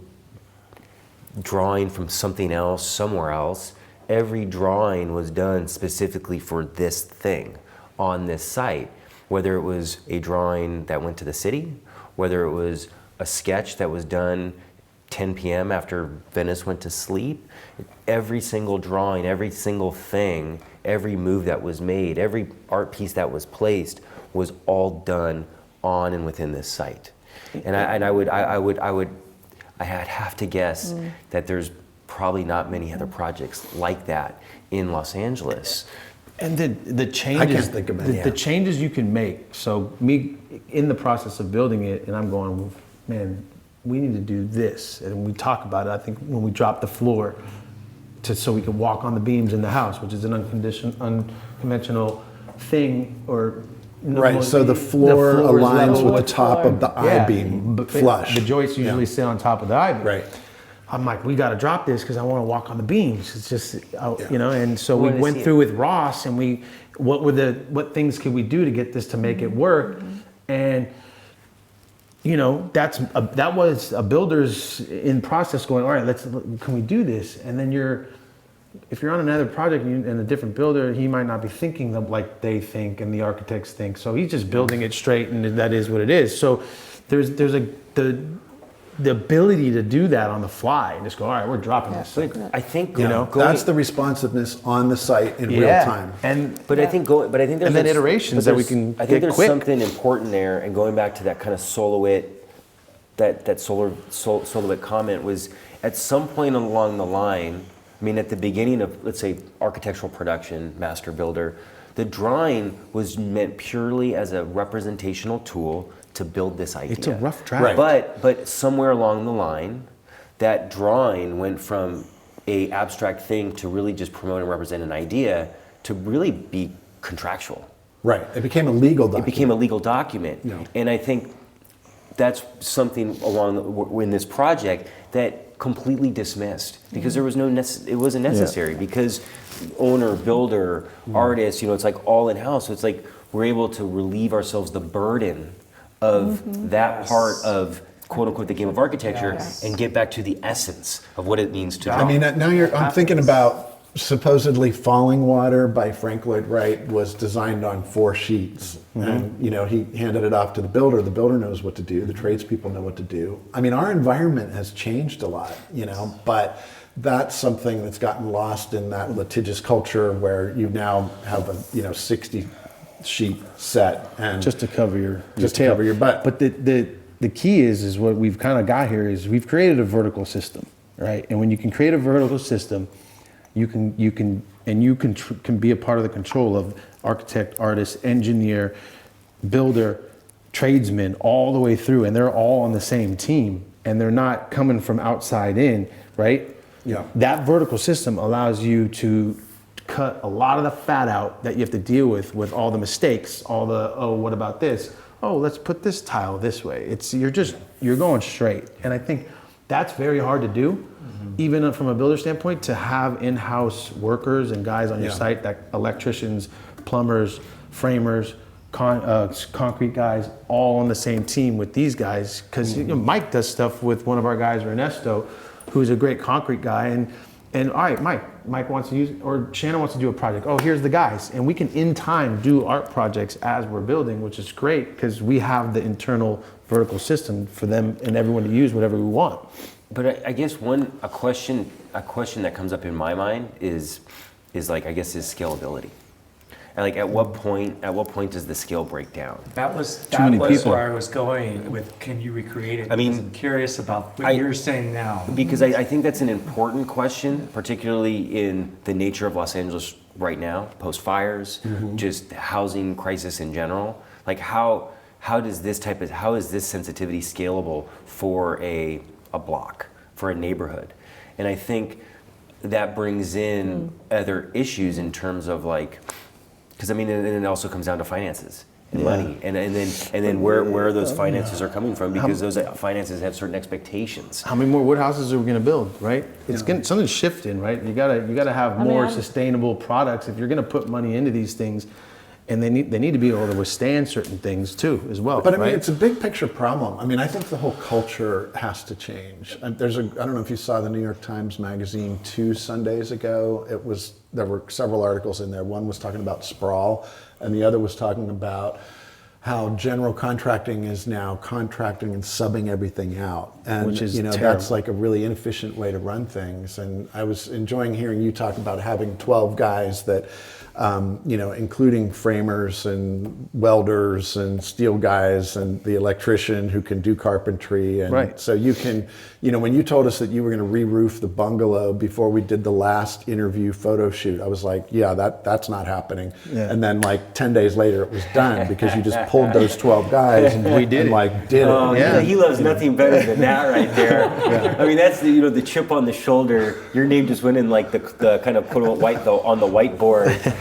drawing from something else, somewhere else. Every drawing was done specifically for this thing on this site, whether it was a drawing that went to the city, whether it was a sketch that was done 10 p.m. after Venice went to sleep. Every single drawing, every single thing, every move that was made, every art piece that was placed was all done on and within this site. And I'd have to guess that there's probably not many other projects like that in Los Angeles.
And the changes,
I can't think of it.
the changes you can make. So me, in the process of building it, and I'm going, man, we need to do this. And we talk about it, I think, when we drop the floor, so we can walk on the beams in the house, which is an unconventional thing, or
Right, so the floor
floor is
aligns
level
with the
with
top of the I-beam,
but
flush.
The joists usually
Yeah.
sit on top of the I-beam.
Right.
I'm like, we got to drop this because I want to walk on the beams. It's just,
Yeah.
and so we
Wanted to
went
see
through
it.
with Ross, and what things could we do to get this to make it work? And that was a builder's in process going, all right, can we do this? And then if you're on another project and a different builder, he might not be thinking like they think and the architects think. So he's just building it straight, and that is what it is. So there's the ability to do that on the fly and just go, all right, we're dropping this.
I think
That's the responsiveness on the site in real time.
But I think there's
And then iterations that we can
I think
get
there's
quick.
something important there, and going back to that kind of soloist, that soloist comment was at some point along the line. At the beginning of, let's say, architectural production, master builder, the drawing was meant purely as a representational tool to build this idea.
It's a rough draft.
Right.
But somewhere along the line, that drawing went from a abstract thing to really just promote and represent an idea to really be contractual.
Right, it became a legal document.
It became a legal document.
Yeah.
And I think that's something in this project that completely dismissed because there was it wasn't necessary because owner, builder, artist, it's like all in-house. So it's like we're able to relieve ourselves the burden of that part of quote unquote the game of architecture and get back to the essence of what it means to draw.
Now I'm thinking about supposedly Falling Water by Frank Lloyd Wright was designed on 4 sheets. And, he handed it off to the builder. The builder knows what to do. The tradespeople know what to do. Our environment has changed a lot, but that's something that's gotten lost in that litigious culture where you now have a, 60 sheet set and
Just to cover your
Just to
tail.
cover your butt.
But the key is what we've kind of got here is we've created a vertical system, right? And when you can create a vertical system, you can be a part of the control of architect, artist, engineer, builder, tradesman, all the way through, and they're all on the same team, and they're not coming from outside in, right?
Yeah.
That vertical system allows you to cut a lot of the fat out that you have to deal with all the mistakes, all the, oh, what about this? Oh, let's put this tile this way. You're going straight. And I think that's very hard to do, even from a builder standpoint, to have in-house workers and guys on your site, that electricians, plumbers, framers, concrete guys, all on the same team with these guys. Because Mike does stuff with one of our guys, Ernesto, who's a great concrete guy. And all right, Mike wants to use, or Shannon wants to do a project. Oh, here's the guys. And we can in time do art projects as we're building, which is great because we have the internal vertical system for them and everyone to use whatever we want.
But I guess a question that comes up in my mind is like, I guess, is scalability. And like, at what point does the scale break down?
That was
many people.
where I was going with, can you recreate it?
I mean,
I'm curious about what you're saying now.
Because I think that's an important question, particularly in the nature of Los Angeles right now, post fires, just housing crisis in general. Like, how is this sensitivity scalable for a block, for a neighborhood? And I think that brings in other issues in terms of like, because I mean, and it also comes down to finances and money, and then where those finances are coming from, because those finances have certain expectations.
How many more wood houses are we going to build, right? Something's shifting, right? You gotta have more sustainable products if you're going to put money into these things, and they need to be able to withstand certain things too, as well.
But I mean, it's a big picture problem. I mean, I think the whole culture has to change. And I don't know if you saw the New York Times Magazine 2 Sundays ago. There were several articles in there. One was talking about sprawl, and the other was talking about how general contracting is now contracting and subbing everything out. And
which is terrible.
That's like a really inefficient way to run things. And I was enjoying hearing you talk about having 12 guys that, including framers and welders and steel guys and the electrician who can do carpentry. And
right.
So you can, when you told us that you were going to re-roof the bungalow before we did the last interview photo shoot, I was like, yeah, that's not happening. Yeah. And then like 10 days later it was done because you just pulled those 12 guys and we did it.
Yeah. He loves nothing better than that right there. I mean, that's the chip on the shoulder. Your name just went in like the kind of put on the whiteboard.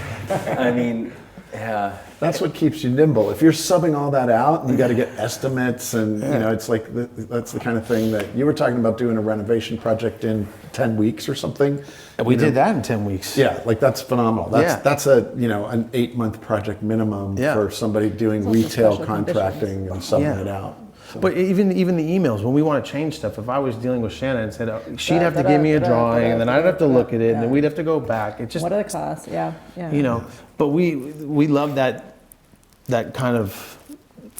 I mean, yeah.
That's what keeps you nimble. If you're subbing all that out and you got to get estimates and, it's like, that's the kind of thing that you were talking about doing a renovation project in 10 weeks or something.
We did that in 10 weeks.
Yeah, like that's phenomenal. That's an 8-month project minimum for somebody doing retail contracting and subbing it out. So.
But even the emails, when we want to change stuff, if I was dealing with Shannon and said, she'd have to give me a drawing and then I'd have to look at it and then we'd have to go back. It just,
what are the costs? Yeah.
But we love that kind of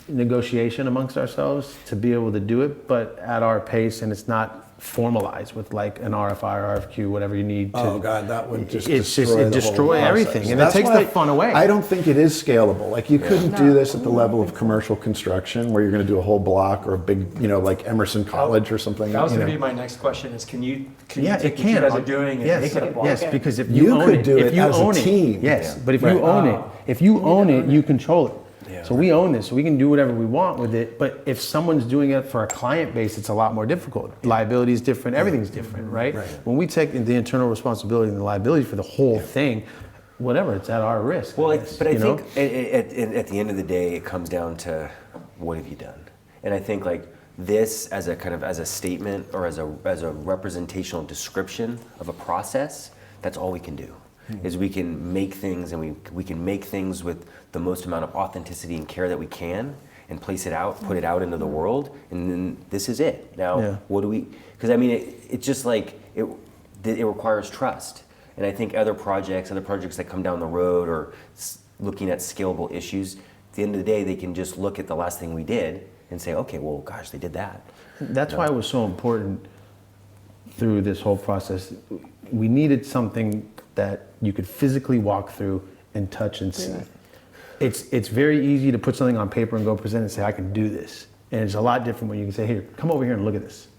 negotiation amongst ourselves to be able to do it, but at our pace, and it's not formalized with like an RFI or RFQ, whatever you need to.
Oh God, that would just
destroy everything, and it takes the fun away.
I don't think it is scalable. Like you couldn't do this at the level of commercial construction where you're going to do a whole block or a big, like Emerson College or something.
That was going to be my next question: is can you take what you
can.
guys are doing and make it a block?
Yes, because if you own
could
it,
do
if
it
you
as
own
a team.
Yes, but if you own it, you control it.
Yeah.
So we own this, so we can do whatever we want with it. But if someone's doing it for a client base, it's a lot more difficult. Liability is different, everything's different, right? When we take the internal responsibility and the liability for the whole thing, whatever, it's at our risk.
Well, but I think at the end of the day, it comes down to what have you done? And I think like this as a statement or as a representational description of a process, that's all we can do. Is we can make things, and we can make things with the most amount of authenticity and care that we can, and place it out, put it out into the world, and then this is it. Now, what do we? Because I mean, it's just like it requires trust, and I think other projects that come down the road, or looking at scalable issues, at the end of the day, they can just look at the last thing we did and say, okay, well, gosh, they did that.
That's why it was so important through this whole process. We needed something that you could physically walk through and touch and see. It's very easy to put something on paper and go present and say, I can do this. And it's a lot different when you can say, here, come over here and look at this.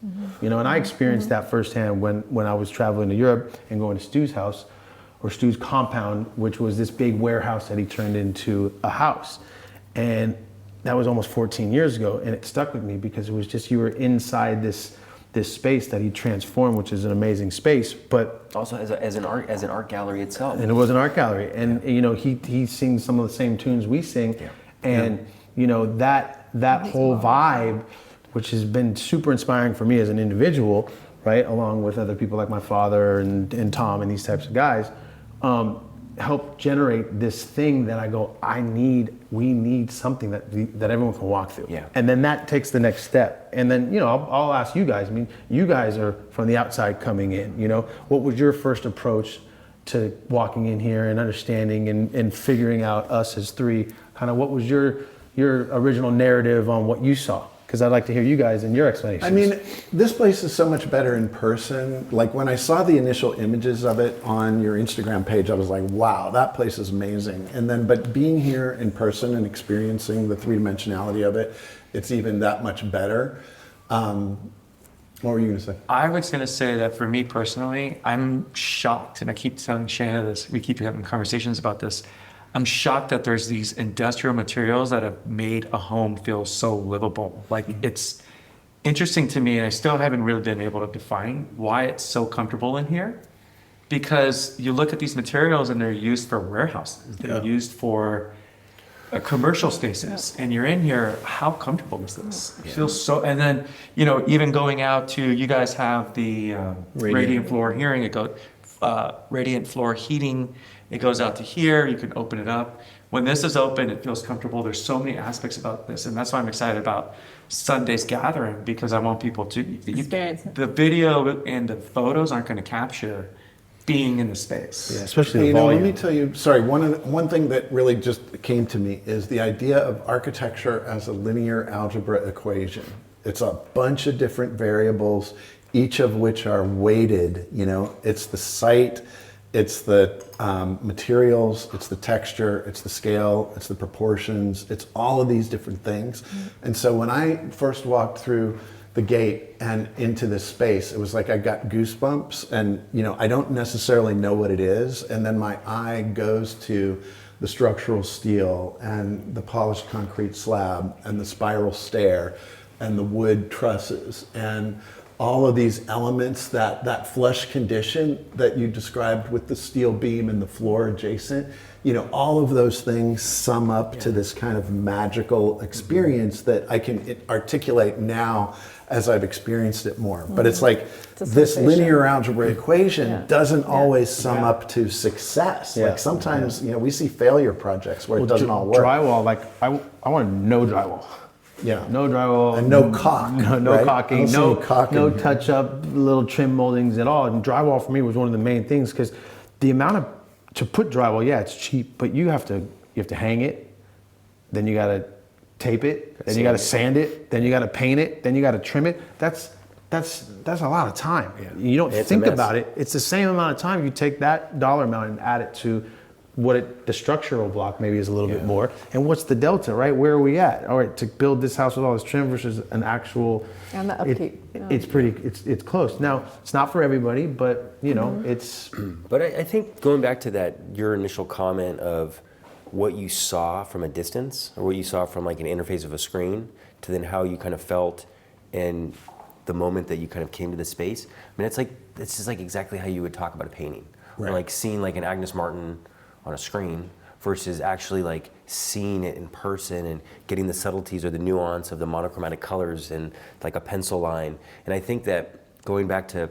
And I experienced that firsthand when I was traveling to Europe and going to Stu's house, or Stu's compound, which was this big warehouse that he turned into a house. And that was almost 14 years ago, and it stuck with me because it was just, you were inside this this space that he transformed, which is an amazing space, but
Also as an art gallery itself.
and it was an art gallery, and you know he sings some of the same tunes we sing, and you know that whole vibe, which has been super inspiring for me as an individual, right, along with other people like my father and Tom and these types of guys, help generate this thing that I go, we need something that everyone can walk through.
Yeah.
And then that takes the next step. And then, you know, I'll ask you guys, I mean, you guys are from the outside coming in, you know, what was your first approach to walking in here and understanding and figuring out us as three? Kind of what was your original narrative on what you saw? Because I'd like to hear you guys and your explanations.
I mean, this place is so much better in person. Like when I saw the initial images of it on your Instagram page, I was like, wow, that place is amazing. And then, but being here in person and experiencing the three-dimensionality of it, it's even that much better. What were you gonna say?
I was going to say that for me personally, I'm shocked, and I keep telling Shana this, we keep having conversations about this. I'm shocked that there's these industrial materials that have made a home feel so livable. Like, it's interesting to me, and I still haven't really been able to define why it's so comfortable in here. Because you look at these materials and they're used for warehouses, they're used for commercial spaces, and you're in here, how comfortable is this? It feels so, and then, you know, even going out to, you guys have the radiant floor heating, radiant floor heating, it goes out to here, you can open it up. When this is open, it feels comfortable. There's so many aspects about this, and that's why I'm excited about Sunday's gathering, because I want people to
Experience it.
the video and the photos aren't going to capture being in the space.
yeah, especially the
You know,
volume.
let me tell you, sorry, one thing that really just came to me is the idea of architecture as a linear algebra equation. It's a bunch of different variables, each of which are weighted, you know, it's the site, it's the materials, it's the texture, it's the scale, it's the proportions, it's all of these different things. And so when I first walked through the gate and into this space, it was like I got goosebumps, and you know, I don't necessarily know what it is, and then my eye goes to the structural steel and the polished concrete slab and the spiral stair and the wood trusses and all of these elements, that flush condition that you described with the steel beam and the floor adjacent, you know, all of those things sum up to this kind of magical experience that I can articulate now as I've experienced it more. But it's like
a
this
sensation.
linear algebra equation doesn't always sum
Yeah.
up to success.
Yeah.
Like sometimes, you know, we see failure projects where it doesn't all work.
Drywall, like I want no drywall.
Yeah.
No drywall.
And no caulk,
No
right? I
caulking.
don't see
No
any caulking
no
here.
touch up, little trim moldings at all. And drywall for me was one of the main things, because the amount of to put drywall, yeah, it's cheap, but you have to hang it, then you gotta tape it, then you gotta sand it, then you gotta paint it, then you gotta trim it. That's a lot of time. You don't
It's a
think
mess.
about it. It's the same amount of time you take that dollar amount and add it to the structural block maybe is a little bit more. And what's the delta, right? Where are we at? All right, to build this house with all this trim versus an actual.
And the upkeep, yeah.
It's close. Now, it's not for everybody, but you know, it's.
But I think going back to that, your initial comment of what you saw from a distance, or what you saw from like an interface of a screen, to then how you kind of felt in the moment that you kind of came to the space. I mean, it's just like exactly how you would talk about a painting, or like seeing like an Agnes Martin on a screen versus actually like seeing it in person and getting the subtleties or the nuance of the monochromatic colors and like a pencil line. And I think that going back to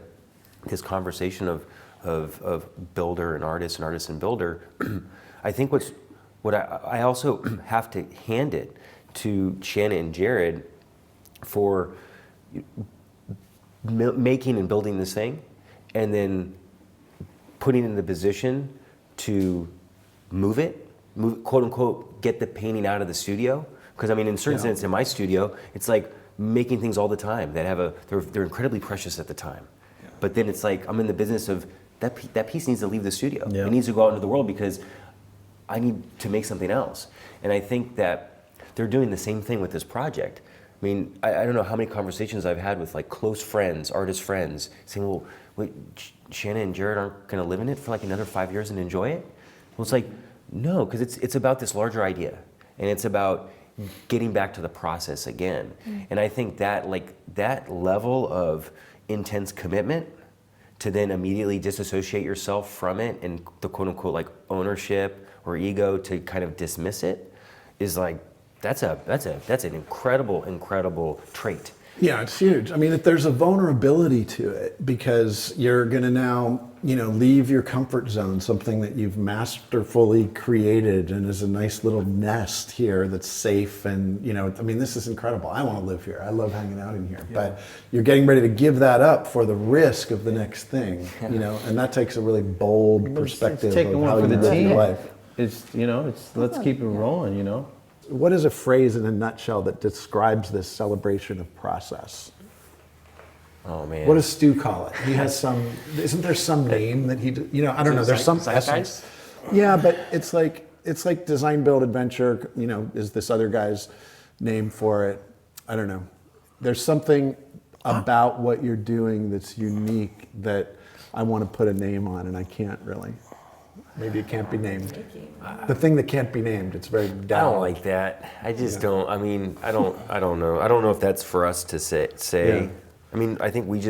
this conversation of builder and artist and builder, I think what I also have to hand it to Shana and Jared for making and building this thing, and then putting it in the position to move, quote unquote, get the painting out of the studio. Because I mean, in a certain sense, in my studio, it's like making things all the time that they're incredibly precious at the time. But then it's like I'm in the business of that piece needs to leave the studio.
Yeah.
It needs to go out into the world because I need to make something else. And I think that they're doing the same thing with this project. I mean, I don't know how many conversations I've had with like close friends, artist friends, saying, well, wait, Shana and Jared aren't going to live in it for like another 5 years and enjoy it? Well, it's like, no, because it's about this larger idea, and it's about getting back to the process again. And I think that like that level of intense commitment to then immediately disassociate yourself from it and the quote unquote like ownership or ego to kind of dismiss it is like, that's an incredible trait.
Yeah, it's huge. I mean, there's a vulnerability to it because you're going to now, leave your comfort zone, something that you've masterfully created and is a nice little nest here that's safe. And, I mean, this is incredible. I want to live here. I love hanging out in here. Yeah. But you're getting ready to give that up for the risk of the next thing, and that takes a really bold perspective
it's taking
of
one
how
for
you
the
live
team.
your life.
It's let's keep it rolling,
What is a phrase in a nutshell that describes this celebration of process?
Oh man.
What does Stu call it? He has isn't there some name that he, I don't know, there's some essence. Yeah, but it's like design, build, adventure, is this other guy's name for it. I don't know. There's something about what you're doing that's unique that I want to put a name on and I can't really. Maybe it can't be named. The thing that can't be named, it's very down.
I don't like that. I just don't. I mean, I don't know. I don't know if that's for us to say.
Yeah.
I mean, I think we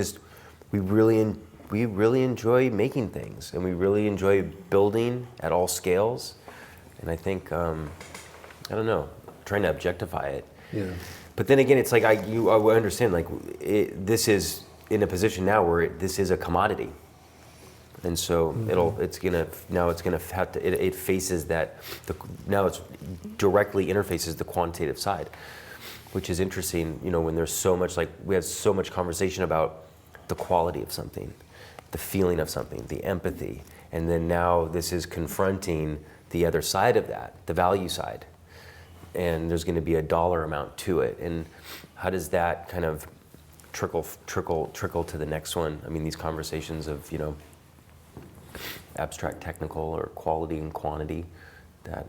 really enjoy making things, and we really enjoy building at all scales. And I think, I don't know, trying to objectify it. Yeah. But then again, it's like I understand. Like this is in a position now where this is a commodity. And so it's gonna have to, it faces that, now it's directly interfaces the quantitative side, which is interesting, when there's so much, like we have so much conversation about the quality of something, the feeling of something, the empathy, and then now this is confronting the other side of that, the value side, and there's gonna be a dollar amount to it, and how does that kind of trickle to the next one? I mean, these conversations of, abstract technical or quality and quantity that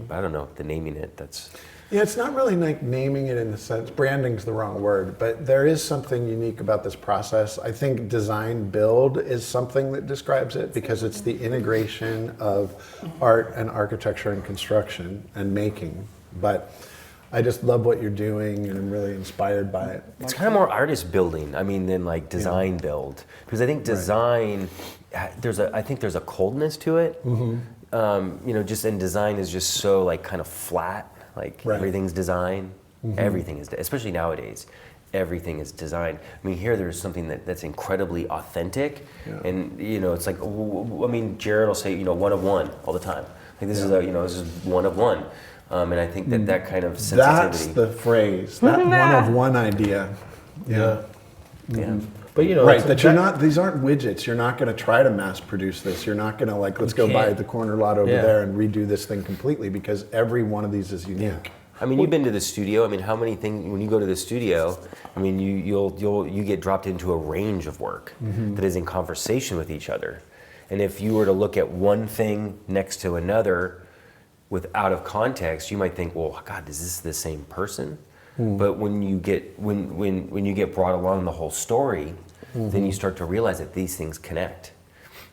I don't know, the naming it, that's
it's not really like naming it in the sense, branding's the wrong word, but there is something unique about this process. I think design build is something that describes it because it's the integration of art and architecture and construction and making, but I just love what you're doing and I'm really inspired by it.
It's kind of more artist building, I mean, than like design build. Because I think design, I think there's a coldness to it. Mm-hmm. Just in design is just so like kind of flat, like everything's design. Mm-hmm. Everything is, especially nowadays, everything is design. I mean, here there's something that's incredibly authentic. Yeah. And, it's like, I mean, Jared will say, one of one all the time. Like this is one of one. And I think that kind of sensitivity.
That's the phrase, that one of one idea. Yeah.
Yeah.
But
these aren't widgets. You're not going to try to mass produce this. You're not going to let's go buy the corner lot over there and redo this thing completely because every one of these is unique.
Yeah. I mean, you've been to the studio. I mean, how many things, when you go to the studio, I mean, you get dropped into a range of work that is in conversation with each other. And if you were to look at one thing next to another, out of context, you might think, well, God, is this the same person? But when you get brought along the whole story, then you start to realize that these things connect,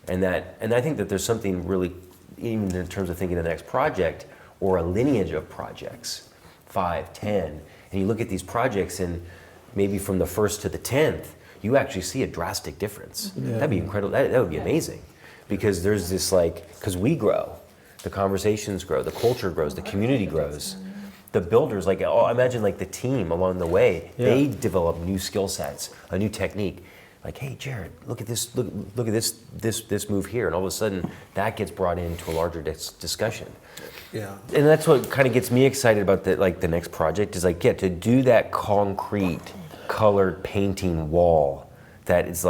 and I think that there's something really, even in terms of thinking of the next project or a lineage of projects, 5, 10, and you look at these projects and maybe from the first to the 10th, you actually see a drastic difference. Yeah. That'd be incredible. That would be amazing, because there's this because we grow. The conversations grow, the culture grows, the community grows. The builders, imagine the team along the way, they develop new skill sets, a new technique. Like, hey, Jared, look at this, look at this move here, and all of a sudden that gets brought into a larger discussion. Yeah. And that's what kind of gets me excited about the next project is to do that concrete, colored painting wall that is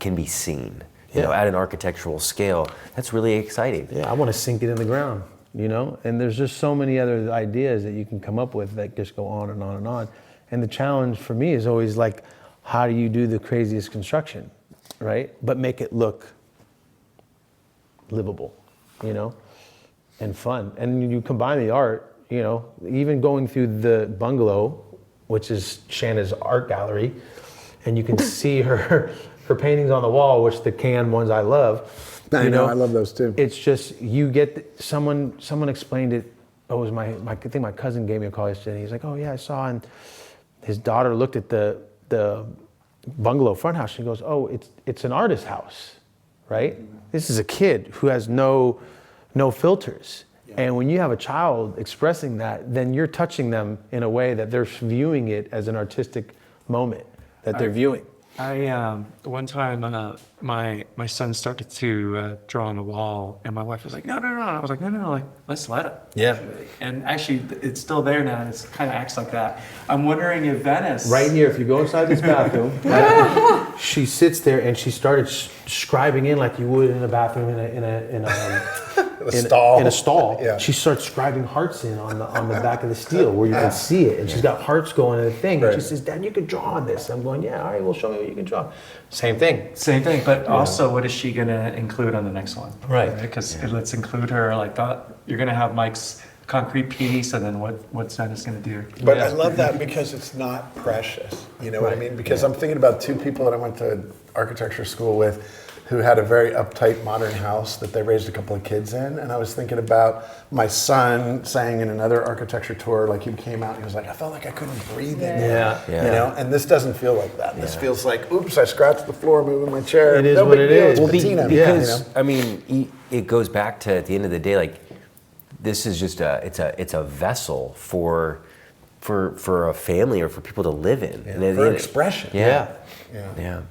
can be seen. At an architectural scale, that's really exciting.
Yeah, I want to sink it in the ground, and there's just so many other ideas that you can come up with that just go on and on and on. And the challenge for me is always how do you do the craziest construction, right? But make it look livable, and fun. And you combine the art, even going through the Bungalow, which is Shana's art gallery, and you can see her paintings on the wall, which the can ones I love.
I know, I love those too.
It's just, you get, someone explained it. Oh, it was I think my cousin gave me a call yesterday. He's like, oh yeah, I saw, and his daughter looked at the bungalow front house. She goes, oh, it's an artist house, right? This is a kid who has no filters. And when you have a child expressing that, then you're touching them in a way that they're viewing it as an artistic moment that they're viewing.
One time my son started to draw on the wall, and my wife was like, no. I was like, no, like, let's let him.
Yeah.
And actually, it's still there now, and it kind of acts like that. I'm wondering if Venice...
Right here, if you go inside this bathroom, she sits there and she started scribing in like you would in a bathroom in a stall.
Yeah.
She starts scribing hearts in on the back of the steel where you can see it, and she's got hearts going in the thing.
Right.
And she says, "Dad, you can draw on this." I'm going, "Yeah, all right, well, show me what you can draw." Same thing.
But also, what is she going to include on the next one?
Right.
Because let's include her, like, you're going to have Mike's concrete piece, and then what's Venice going to do?
But I love that because it's not precious. You know what I mean? Because I'm thinking about two people that I went to architecture school with who had a very uptight modern house that they raised a couple of kids in. And I was thinking about my son saying in another architecture tour, like he came out and he was like, I felt like I couldn't breathe in here.
Yeah.
You know, and this doesn't feel like that. This feels like, oops, I scratched the floor moving my chair.
It is
No
what
big
it
deal,
is.
it's
Well,
patina,
Because,
you know?
I mean, it goes back to, at the end of the day, like, this is just it's a vessel for a family or for people to live in. And
For expression.
Yeah.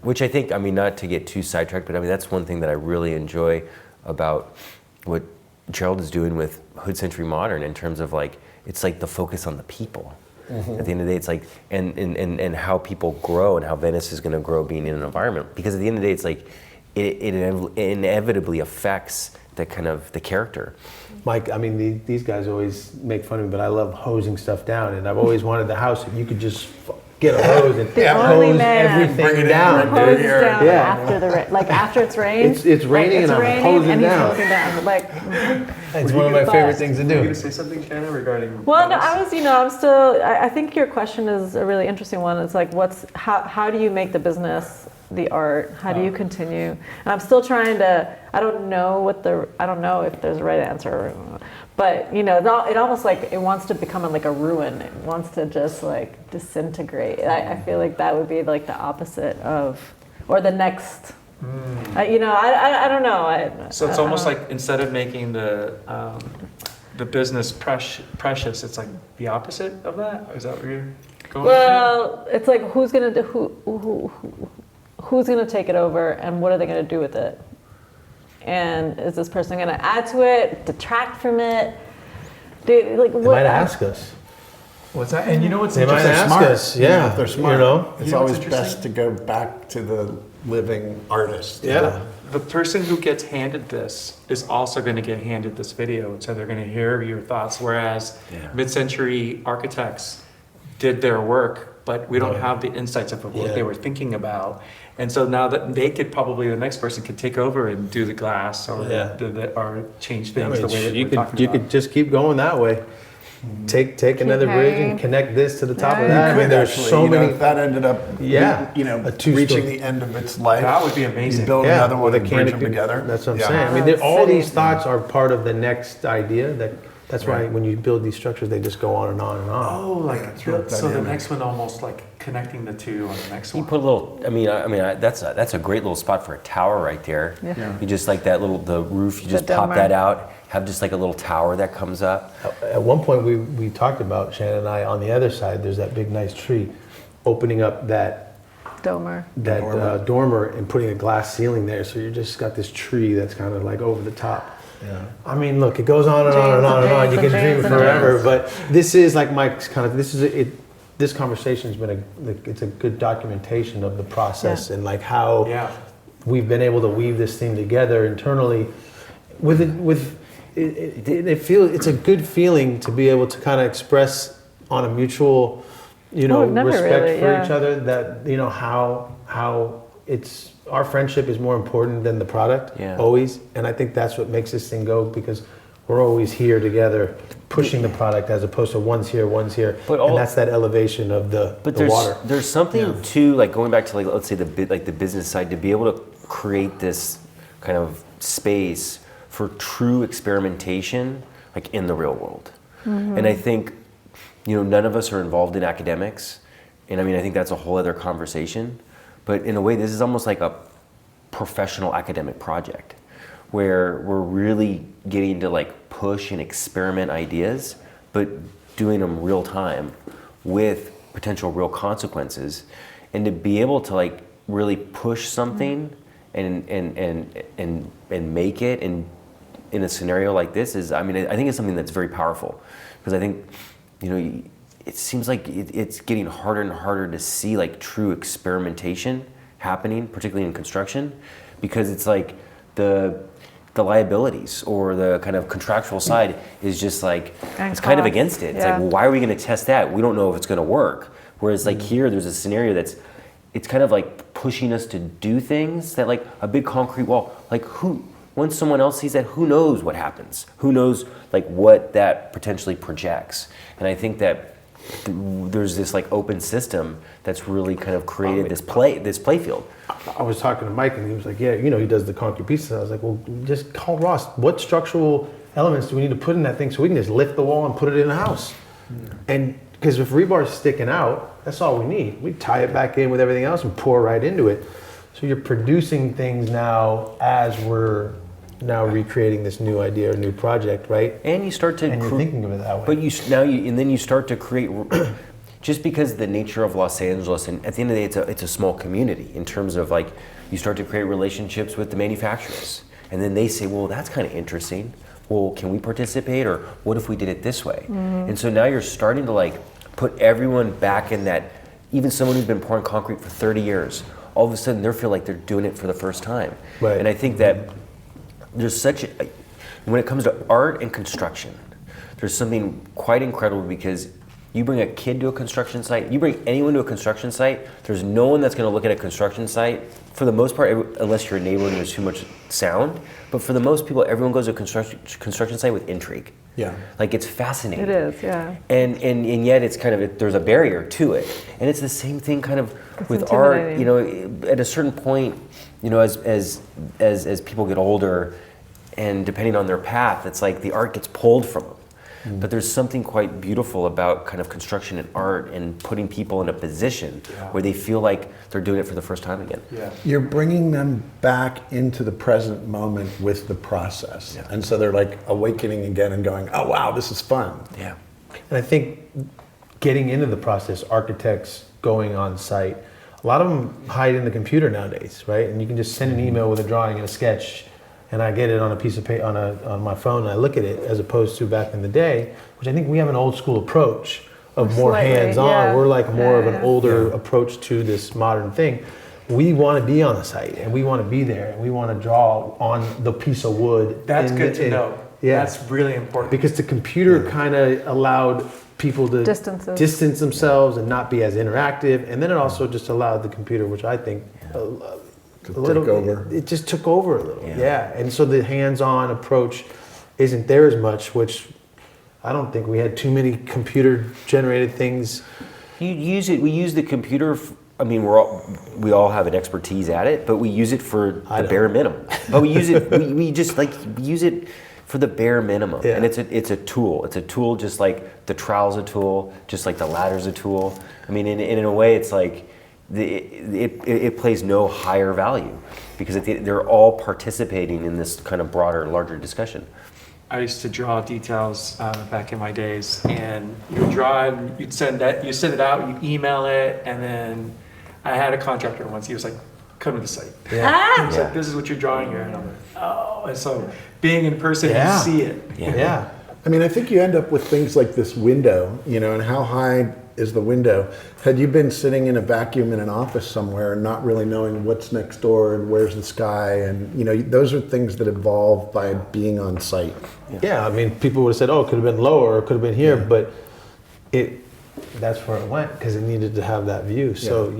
Which I think, I mean, not to get too sidetracked, but I mean, that's one thing that I really enjoy about what Gerald is doing with Hood Century Modern in terms of like, it's like the focus on the people. Mm-hmm. At the end of the day, it's like, and how people grow and how Venice is going to grow being in an environment. Because at the end of the day, it's like, it inevitably affects the kind of the character.
Mike, I mean, these guys always make fun of me, but I love hosing stuff down, and I've always wanted the house that you could just get a hose and hose everything down.
Hose down
Yeah.
after after it's rained.
It's raining and I'm hosing
and
down.
He's hosing down. Like,
It's one of my favorite things to
Were you going
do.
to say something, Shana, regarding
well, no,
Venice?
I'm still. I think your question is a really interesting one. It's like, how do you make the business the art? How do you continue? And I'm still trying to. I don't know if there's a right answer, but you know, it almost like it wants to become like a ruin. It wants to just like disintegrate. I feel like that would be like the opposite of, or the next. You know, I don't know.
So it's almost like instead of making the business precious, it's like the opposite of that? Is that where you're going?
Well, it's like who's gonna take it over, and what are they gonna do with it? And is this person gonna add to it, detract from it?
They might ask us.
What's that? And you know what's
They might
interesting?
ask us. Yeah,
If they're smart.
You know?
It's
You know what's
always
interesting?
best to go back to the living artist.
Yeah.
The person who gets handed this is also going to get handed this video, so they're going to hear your thoughts. Whereas mid-century architects did their work, but we don't have the insights of what they were thinking about. And so now that they could probably, the next person could take over and do the glass or or change things the way that
you
we're
could
talking about.
just keep going that way. Take another bridge and connect this to the top of that. I mean, there's so many.
If that ended up,
A two-story.
reaching the end of its life.
That would be amazing.
You build another one and bridge them
canopy.
together.
That's what I'm
Yeah.
saying. I mean,
That's
all these
city.
thoughts are part of the next idea. That's why when you build these structures, they just go on and on and on.
Oh, like
it's real
so the
dynamic.
next one almost like connecting the two on the next
You
one.
put a little. I mean, that's a great little spot for a tower right there.
Yeah.
You just like that the roof. You just
The
pop
domer.
that out. Have just like a little tower that comes up.
At one point, we talked about, Shannon and I, on the other side, there's that big nice tree, opening up that
Domer.
dormer and putting a glass ceiling there. So you just got this tree that's kind of like over the top.
Yeah.
I mean, look, it goes on and on and on and on. You can dream it forever, but this is like Mike's kind of. This conversation's been it's a good documentation of the process and like how we've been able to weave this thing together internally. It's a good feeling to be able to kind of express on a mutual,
we've never
respect
really,
for each other. That how it's. Our friendship is more important than the product, always. And I think that's what makes this thing go, because we're always here together pushing the product as opposed to one's here. And that's that elevation of the water.
There's something too, like going back to like, let's say the business side, to be able to create this kind of space for true experimentation, like in the real world. Mm-hmm. And I think, none of us are involved in academics. And I mean, I think that's a whole other conversation. but in a way, this is almost like a professional academic project where we're really getting to like push and experiment ideas, but doing them real time with potential real consequences, and to be able to like really push something and make it in a scenario like this is, I mean, I think it's something that's very powerful, because I think, you know, it seems like it's getting harder and harder to see like true experimentation happening, particularly in construction, because it's like the liabilities or the kind of contractual side is just like, it's kind of against it. It's like, well, why are we going to test that? We don't know if it's going to work. Whereas like here, there's a scenario it's kind of like pushing us to do things that like a big concrete wall, like once someone else sees that, who knows what happens? Who knows like what that potentially projects? And I think that there's this like open system that's really kind of created this play field.
I was talking to Mike and he was like, yeah, you know, he does the concrete pieces. I was like, well, just call Ross. What structural elements do we need to put in that thing so we can just lift the wall and put it in the house? And because if rebar's sticking out, that's all we need. We tie it back in with everything else and pour right into it. So you're producing things now as we're now recreating this new idea or new project, right?
And you start to
you're thinking of it that way.
But then you start to create, just because the nature of Los Angeles, and at the end of the day, it's a small community in terms of like, you start to create relationships with the manufacturers, and then they say, well, that's kind of interesting. Well, can we participate, or what if we did it this way? And so now you're starting to like put everyone back in that. Even someone who's been pouring concrete for 30 years, all of a sudden they feel like they're doing it for the first time.
Right.
And I think that there's when it comes to art and construction, there's something quite incredible, because you bring a kid to a construction site, you bring anyone to a construction site, there's no one that's going to look at a construction site, for the most part, unless you're a neighbor and there's too much sound, but for the most people, everyone goes to a construction site with intrigue.
Yeah.
Like, it's fascinating.
It is, yeah.
And yet it's kind of, there's a barrier to it. And it's the same thing kind of
It's
with art,
intimidating.
you know, at a certain point, you know, as people get older, and depending on their path, it's like the art gets pulled from them. But there's something quite beautiful about kind of construction and art and putting people in a position where they feel like they're doing it for the first time again.
Yeah.
You're bringing them back into the present moment with the process.
Yeah.
And so they're like awakening again and going, oh, wow, this is fun.
Yeah.
And I think getting into the process, architects going on site, a lot of them hide in the computer nowadays, right? And you can just send an email with a drawing and a sketch, and I get it on a piece of paper, on my phone, and I look at it, as opposed to back in the day, which I think we have an old school approach of more
Slightly,
hands-on.
yeah.
We're like more of an
Yeah.
older approach to this modern thing. We want to be on the site, and we want to be there, and we want to draw on the piece of wood.
That's good to know.
Yeah.
That's really important.
Because the computer kind of allowed people to distance themselves and not be as interactive, and then it also just allowed the computer, which I think
To take over.
it just took over a little.
Yeah.
Yeah. And so the hands-on approach isn't there as much, which I don't think we had too many computer-generated things.
We use the computer. I mean, we all have an expertise at it, but we use it for the bare minimum. But we use it. we just like use it for the bare minimum.
Yeah.
And it's a tool. It's a tool, just like the trowel's a tool, just like the ladder's a tool. I mean, in a way, it's like it plays no higher value, because they're all participating in this kind of broader, larger discussion.
I used to draw details back in my days, and you would draw it, and you'd send it out, you'd email it, and then I had a contractor once. He was like, "Come to the site."
Yeah.
He was like, "This is what you're drawing here," and I'm like, "Oh!" And so being in person,
Yeah.
you see it.
Yeah.
I mean, I think you end up with things like this window, you know, and how high is the window? Had you been sitting in a vacuum in an office somewhere and not really knowing what's next door and where's the sky, and you know, those are things that evolve by being on site.
Yeah, I mean, people would have said, "Oh, it could have been lower, or it could have been here," but that's where it went, because it needed to have that view. So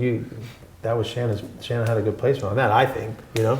that was Shanna had a good placement on that, I think, you know,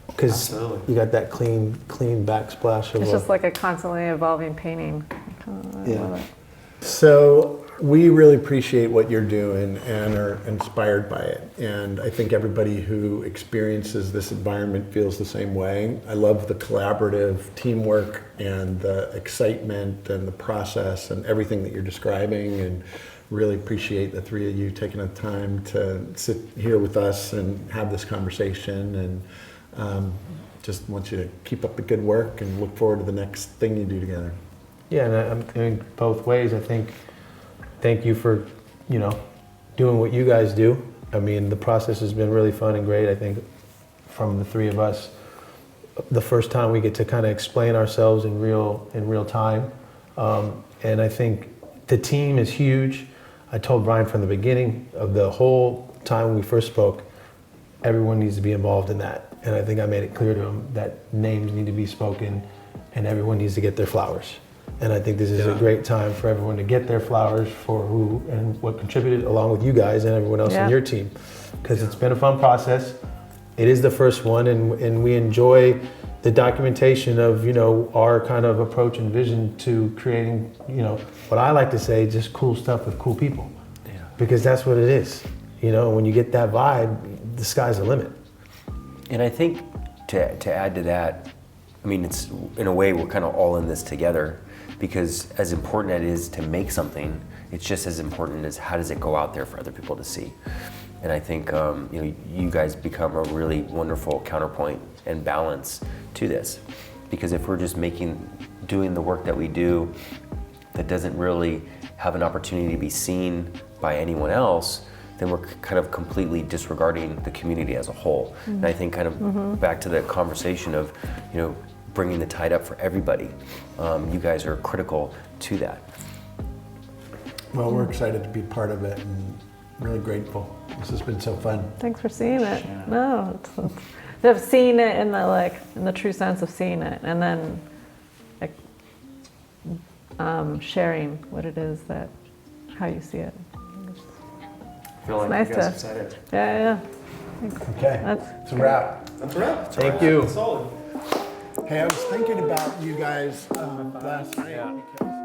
because
Absolutely.
you got that clean backsplash of
It's just like a constantly evolving painting. I love it.
So we really appreciate what you're doing and are inspired by it. And I think everybody who experiences this environment feels the same way. I love the collaborative teamwork and the excitement and the process and everything that you're describing. And really appreciate the three of you taking the time to sit here with us and have this conversation, and just want you to keep up the good work and look forward to the next thing you do together.
Yeah, and I mean, both ways. I think, thank you for, doing what you guys do. I mean, the process has been really fun and great. I think from the three of us, the first time we get to kind of explain ourselves in real time. And I think the team is huge. I told Brian from the beginning of the whole time when we first spoke, everyone needs to be involved in that. And I think I made it clear to him that names need to be spoken and everyone needs to get their flowers. And I think this is a great time for everyone to get their flowers for who and what contributed, along with you guys and everyone else on your team. Because it's been a fun process. It is the first one, and we enjoy the documentation of, our kind of approach and vision to creating, what I like to say, just cool stuff with cool people. Yeah. Because that's what it is. When you get that vibe, the sky's the limit.
And I think to add to that, I mean, it's in a way we're kind of all in this together, because as important as it is to make something, it's just as important as how does it go out there for other people to see. And I think you guys become a really wonderful counterpoint and balance to this, because if we're just doing the work that we do that doesn't really have an opportunity to be seen by anyone else, then we're kind of completely disregarding the community as a whole. Mm-hmm. And I think kind of back to the conversation of, bringing the tide up for everybody. You guys are critical to that.
Well, we're excited to be part of it and really grateful. This has been so fun.
Thanks for seeing it. No, I've seen it in the true sense of seeing it, and then sharing what it is how you see it.
I feel like
nice
you guys
to-
have said it.
Yeah. Thanks.
Okay, it's a wrap.
That's a wrap.
Thank you.
Solid.
Hey, I was thinking about you guys last night because